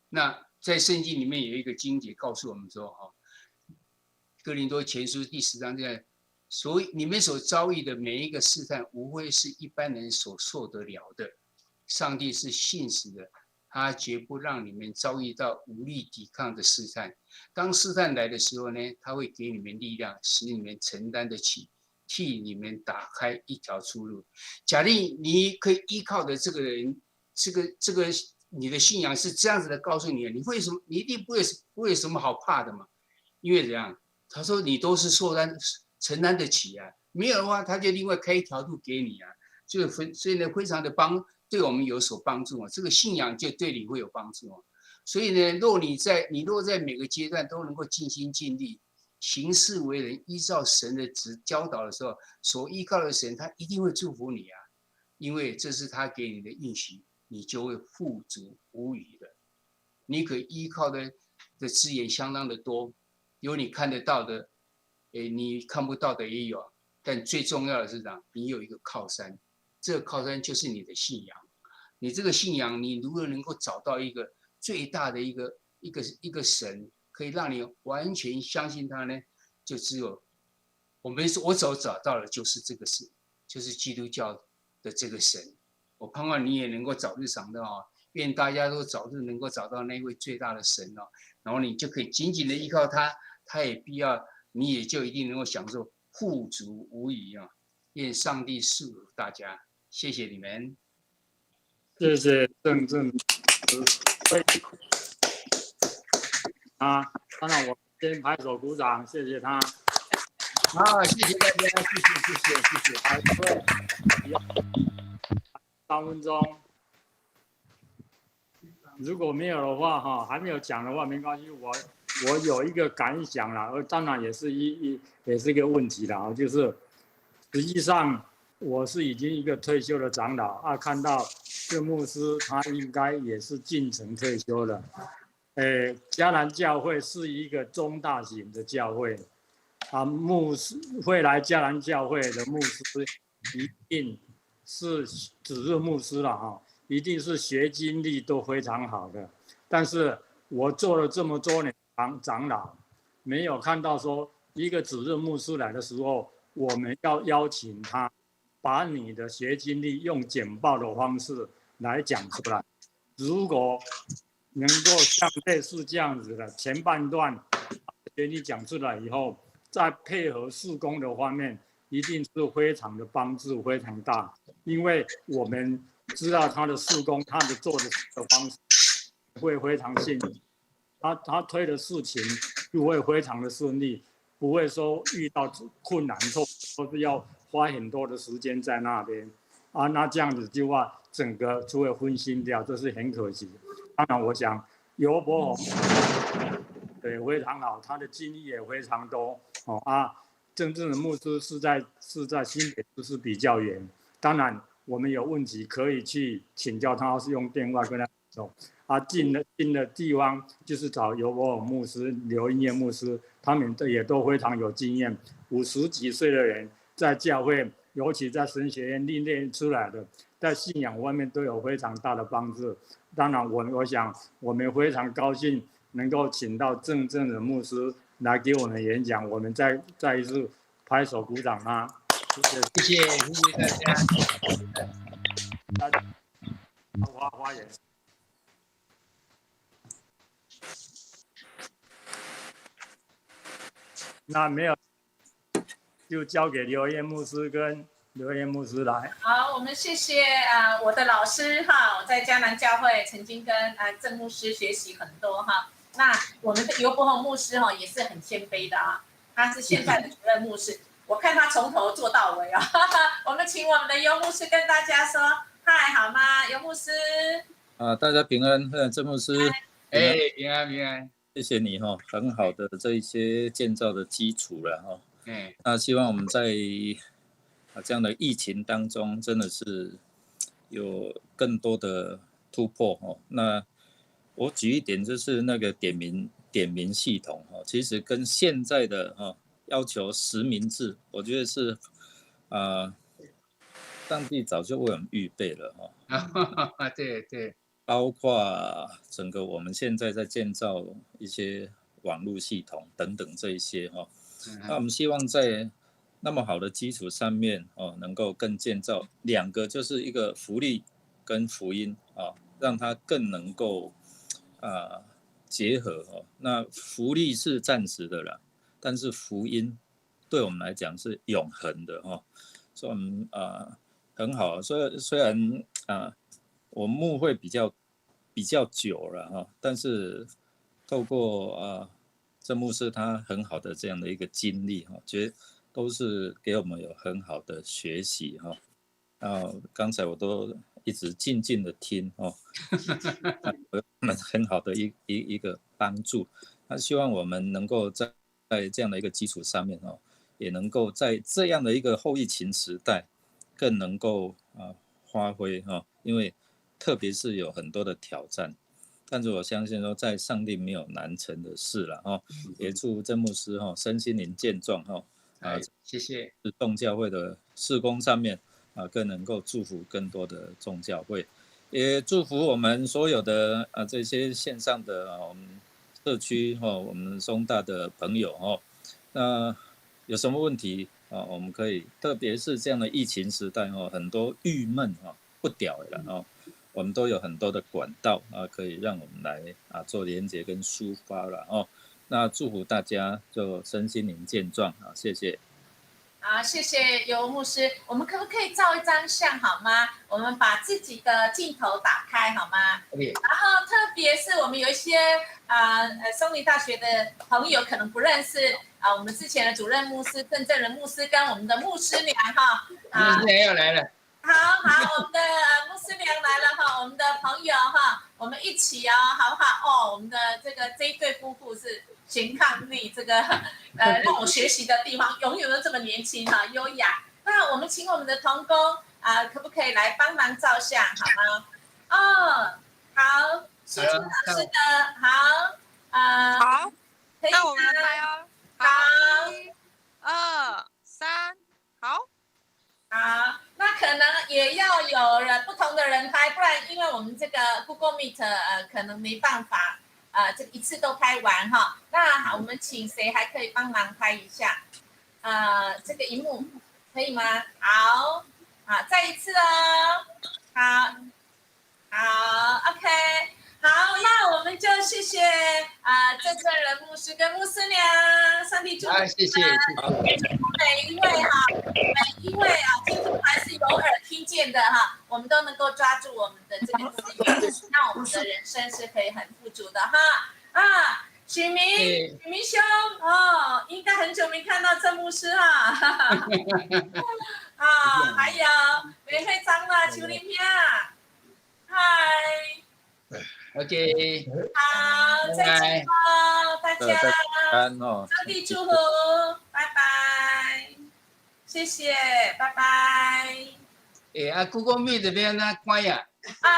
那在圣经里面有一个经节告诉我们说哥林多前书第10章所以你们所遭遇的每一个试探，无非是一般人所受得了的。上帝是信实的，他绝不让你们遭遇到无力抵抗的试探。当试探来的时候呢，他会给你们力量，使你们承担得起，替你们打开一条出路。假定你可以依靠的这个人，这个你的信仰是这样子的告诉你，你一定不会有什么好怕的嘛？因为怎样？他说你都是承担得起没有的话，他就另外开一条路给你所以呢，非常的对我们有所帮助啊。这个信仰就对你会有帮助啊。所以呢，你若在每个阶段都能够尽心尽力，行事为人，依照神的教导的时候，所依靠的神，他一定会祝福你啊，因为这是他给你的应许，你就会富足无余的。你可依靠的资源相当的多，有你看得到的，你看不到的也有。但最重要的是啥？你有一个靠山，这个靠山就是你的信仰。你这个信仰，你如果能够找到一个最大的一个神，可以让你完全相信他呢，就只有我找到的就是这个神，就是基督教的这个神。我盼望你也能够早日找到哦，愿大家都早日能够找到那位最大的神哦，然后你就可以紧紧的依靠他，他也必要，你也就一定能够享受富足无余啊！愿上帝赐福大家，谢谢你们。谢谢郑啊，当然我先拍手鼓掌，谢谢他。好，谢谢大家，谢谢。好，各位3分钟，如果没有的话哈，还没有讲的话没关系，我有一个感想啦，当然也是一个问题啦，就是实际上我是已经一个退休的长老啊，看到这牧师他应该也是近程退休了。迦南教会是一个中大型的教会啊，牧师会来迦南教会的牧师一定是主任牧师了哈，一定是学经历都非常好的。但是我做了这么多年长老，没有看到说一个主任牧师来的时候，我们要邀请他把你的学经历用简报的方式来讲出来。如果能够像类似这样子的前半段给你讲出来以后，再配合事工的方面，一定是非常的帮助非常大，因为我们知道他的事工，他的做的方式会非常顺利，他推的事情就会非常的顺利，不会说遇到困难或是要花很多的时间在那边啊，那这样子的话，整个就会分心掉，这是很可惜。当然，我想尤伯宏对非常好，他的经历也非常多哦啊。真正的牧师是在新北市是比较远，当然我们有问题可以去请教他，是用电话跟他说啊。近的地方就是找尤伯宏牧师、刘英业牧师，他们也都非常有经验，50几岁的人在教会，尤其在神学院历练出来的，在信仰方面都有非常大的帮助。当然我想我们非常高兴能够请到郑的牧师来给我们演讲，我们再一次拍手鼓掌啊！谢谢大家。花言。那没有，就交给刘彦牧师跟刘彦牧师来。好，我们谢谢我的老师哈，我在迦南教会曾经跟郑牧师学习很多哈。那我们的尤伯宏牧师哈也是很谦卑的啊，他是现在的主任牧师，我看他从头做到尾啊。我们请我们的尤牧师跟大家说嗨好吗？尤牧师。大家平安，郑牧师。平安。谢谢你哈，很好的这一些建造的基础了哈。那希望我们在这样的疫情当中，真的是有更多的突破哈。那我举一点，就是那个点名系统哈，其实跟现在的要求实名制，我觉得是上帝早就为我们预备了哈。对。包括整个我们现在在建造一些网络系统等等这一些哈，那我们希望在那么好的基础上面能够更建造2个，就是一个福利跟福音让它更能够结合那福利是暂时的啦，但是福音对我们来讲是永恒的所以我们很好，虽然我牧会比较久了但是透过郑牧师他很好的这样的一个经历觉得都是给我们有很好的学习刚才我都一直静静的听哦，我们很好的一个帮助。那希望我们能够在这样的一个基础上面哦，也能够在这样的一个后疫情时代，更能够发挥哈，因为特别是有很多的挑战，但是我相信说在上帝没有难成的事了哦，也祝郑牧师身心灵健壮谢谢。众教会的事工上面更能够祝福更多的众教会，也祝福我们所有的这些线上的我们社区我们松大的朋友那有什么问题我们可以，特别是这样的疫情时代很多郁闷不屌了我们都有很多的管道可以让我们来做连结跟抒发了那祝福大家就身心灵健壮谢谢。好，谢谢尤牧师。我们可不可以照一张相好吗？我们把自己的镜头打开好吗？然后特别是我们有一些松林大学的朋友可能不认识我们之前的主任牧师郑正仁牧师跟我们的牧师娘牧师娘要来了。好，我们的牧师娘来了我们的朋友我们一起好不好？我们的这一对夫妇是全抗力让我学习的地方，永远都这么年轻优雅。那我们请我们的同工可不可以来帮忙照相好吗？好，苏青老师的好好，可以那我们来哦。好，1、2、3，好。好，那可能也要有不同的人拍，不然因为我们这个 Google Meet 可能没办法这一次都拍完那好，我们请谁还可以帮忙拍一下这个荧幕可以吗？好，再一次哦，好 OK。好，那我们就谢谢郑正仁牧师跟牧师娘，上帝祝福谢谢。每一位听众还是有耳听见的我们都能够抓住我们的这个资源，让我们的人生是可以很富足的许明兄应该很久没看到郑牧师还有梅会长啦，邱林平嗨。OK， 好，再见大家，上帝祝福，拜拜，谢谢，拜拜。Google Meet 这边呢关呀。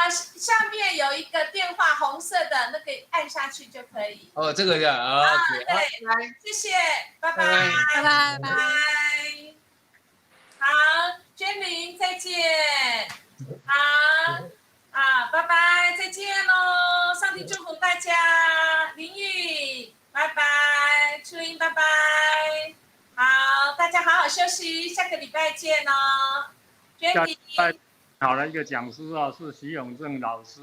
下面有一个电话，红色的那个按下去就可以。这个叫对，谢谢，拜拜，拜拜，拜拜。好，娟玲再见，拜拜，再见喽！上帝祝福大家，林玉，拜拜，初音，拜拜。好，大家好好休息，下个礼拜见哦。下礼拜好了一个讲师是徐永正老师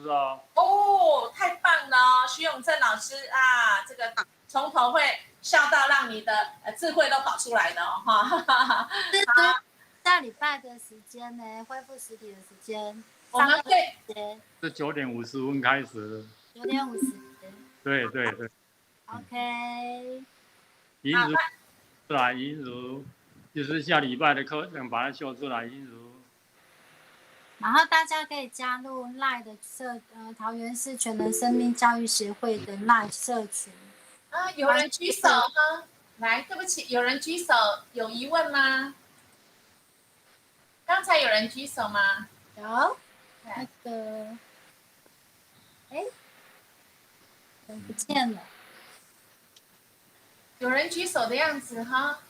太棒了徐永正老师这个从头会笑到让你的智慧都跑出来的下礼拜的时间呢，恢复实体的时间。我们会是9点50分开始。9点50。对。OK。银如就是下礼拜的课程把它秀出来，银如。然后大家可以加入 LINE 的桃园市全人生命教育协会的 LINE 社群。有人举手吗？来，对不起，有人举手，有疑问吗？刚才有人举手吗？有。那个，人不见了。有人举手的样子好。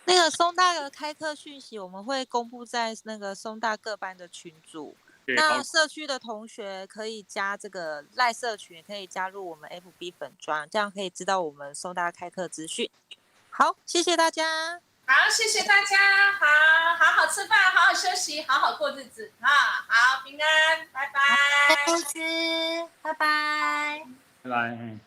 那个松大的开课讯息，我们会公布在那个松大各班的群组。那社区的同学可以加这个赖社群，也可以加入我们 FB 粉专，这样可以知道我们松大开课资讯。好，谢谢大家。好，谢谢大家，好好吃饭，好好休息，好好过日子好，平安，拜拜。拜拜。拜拜。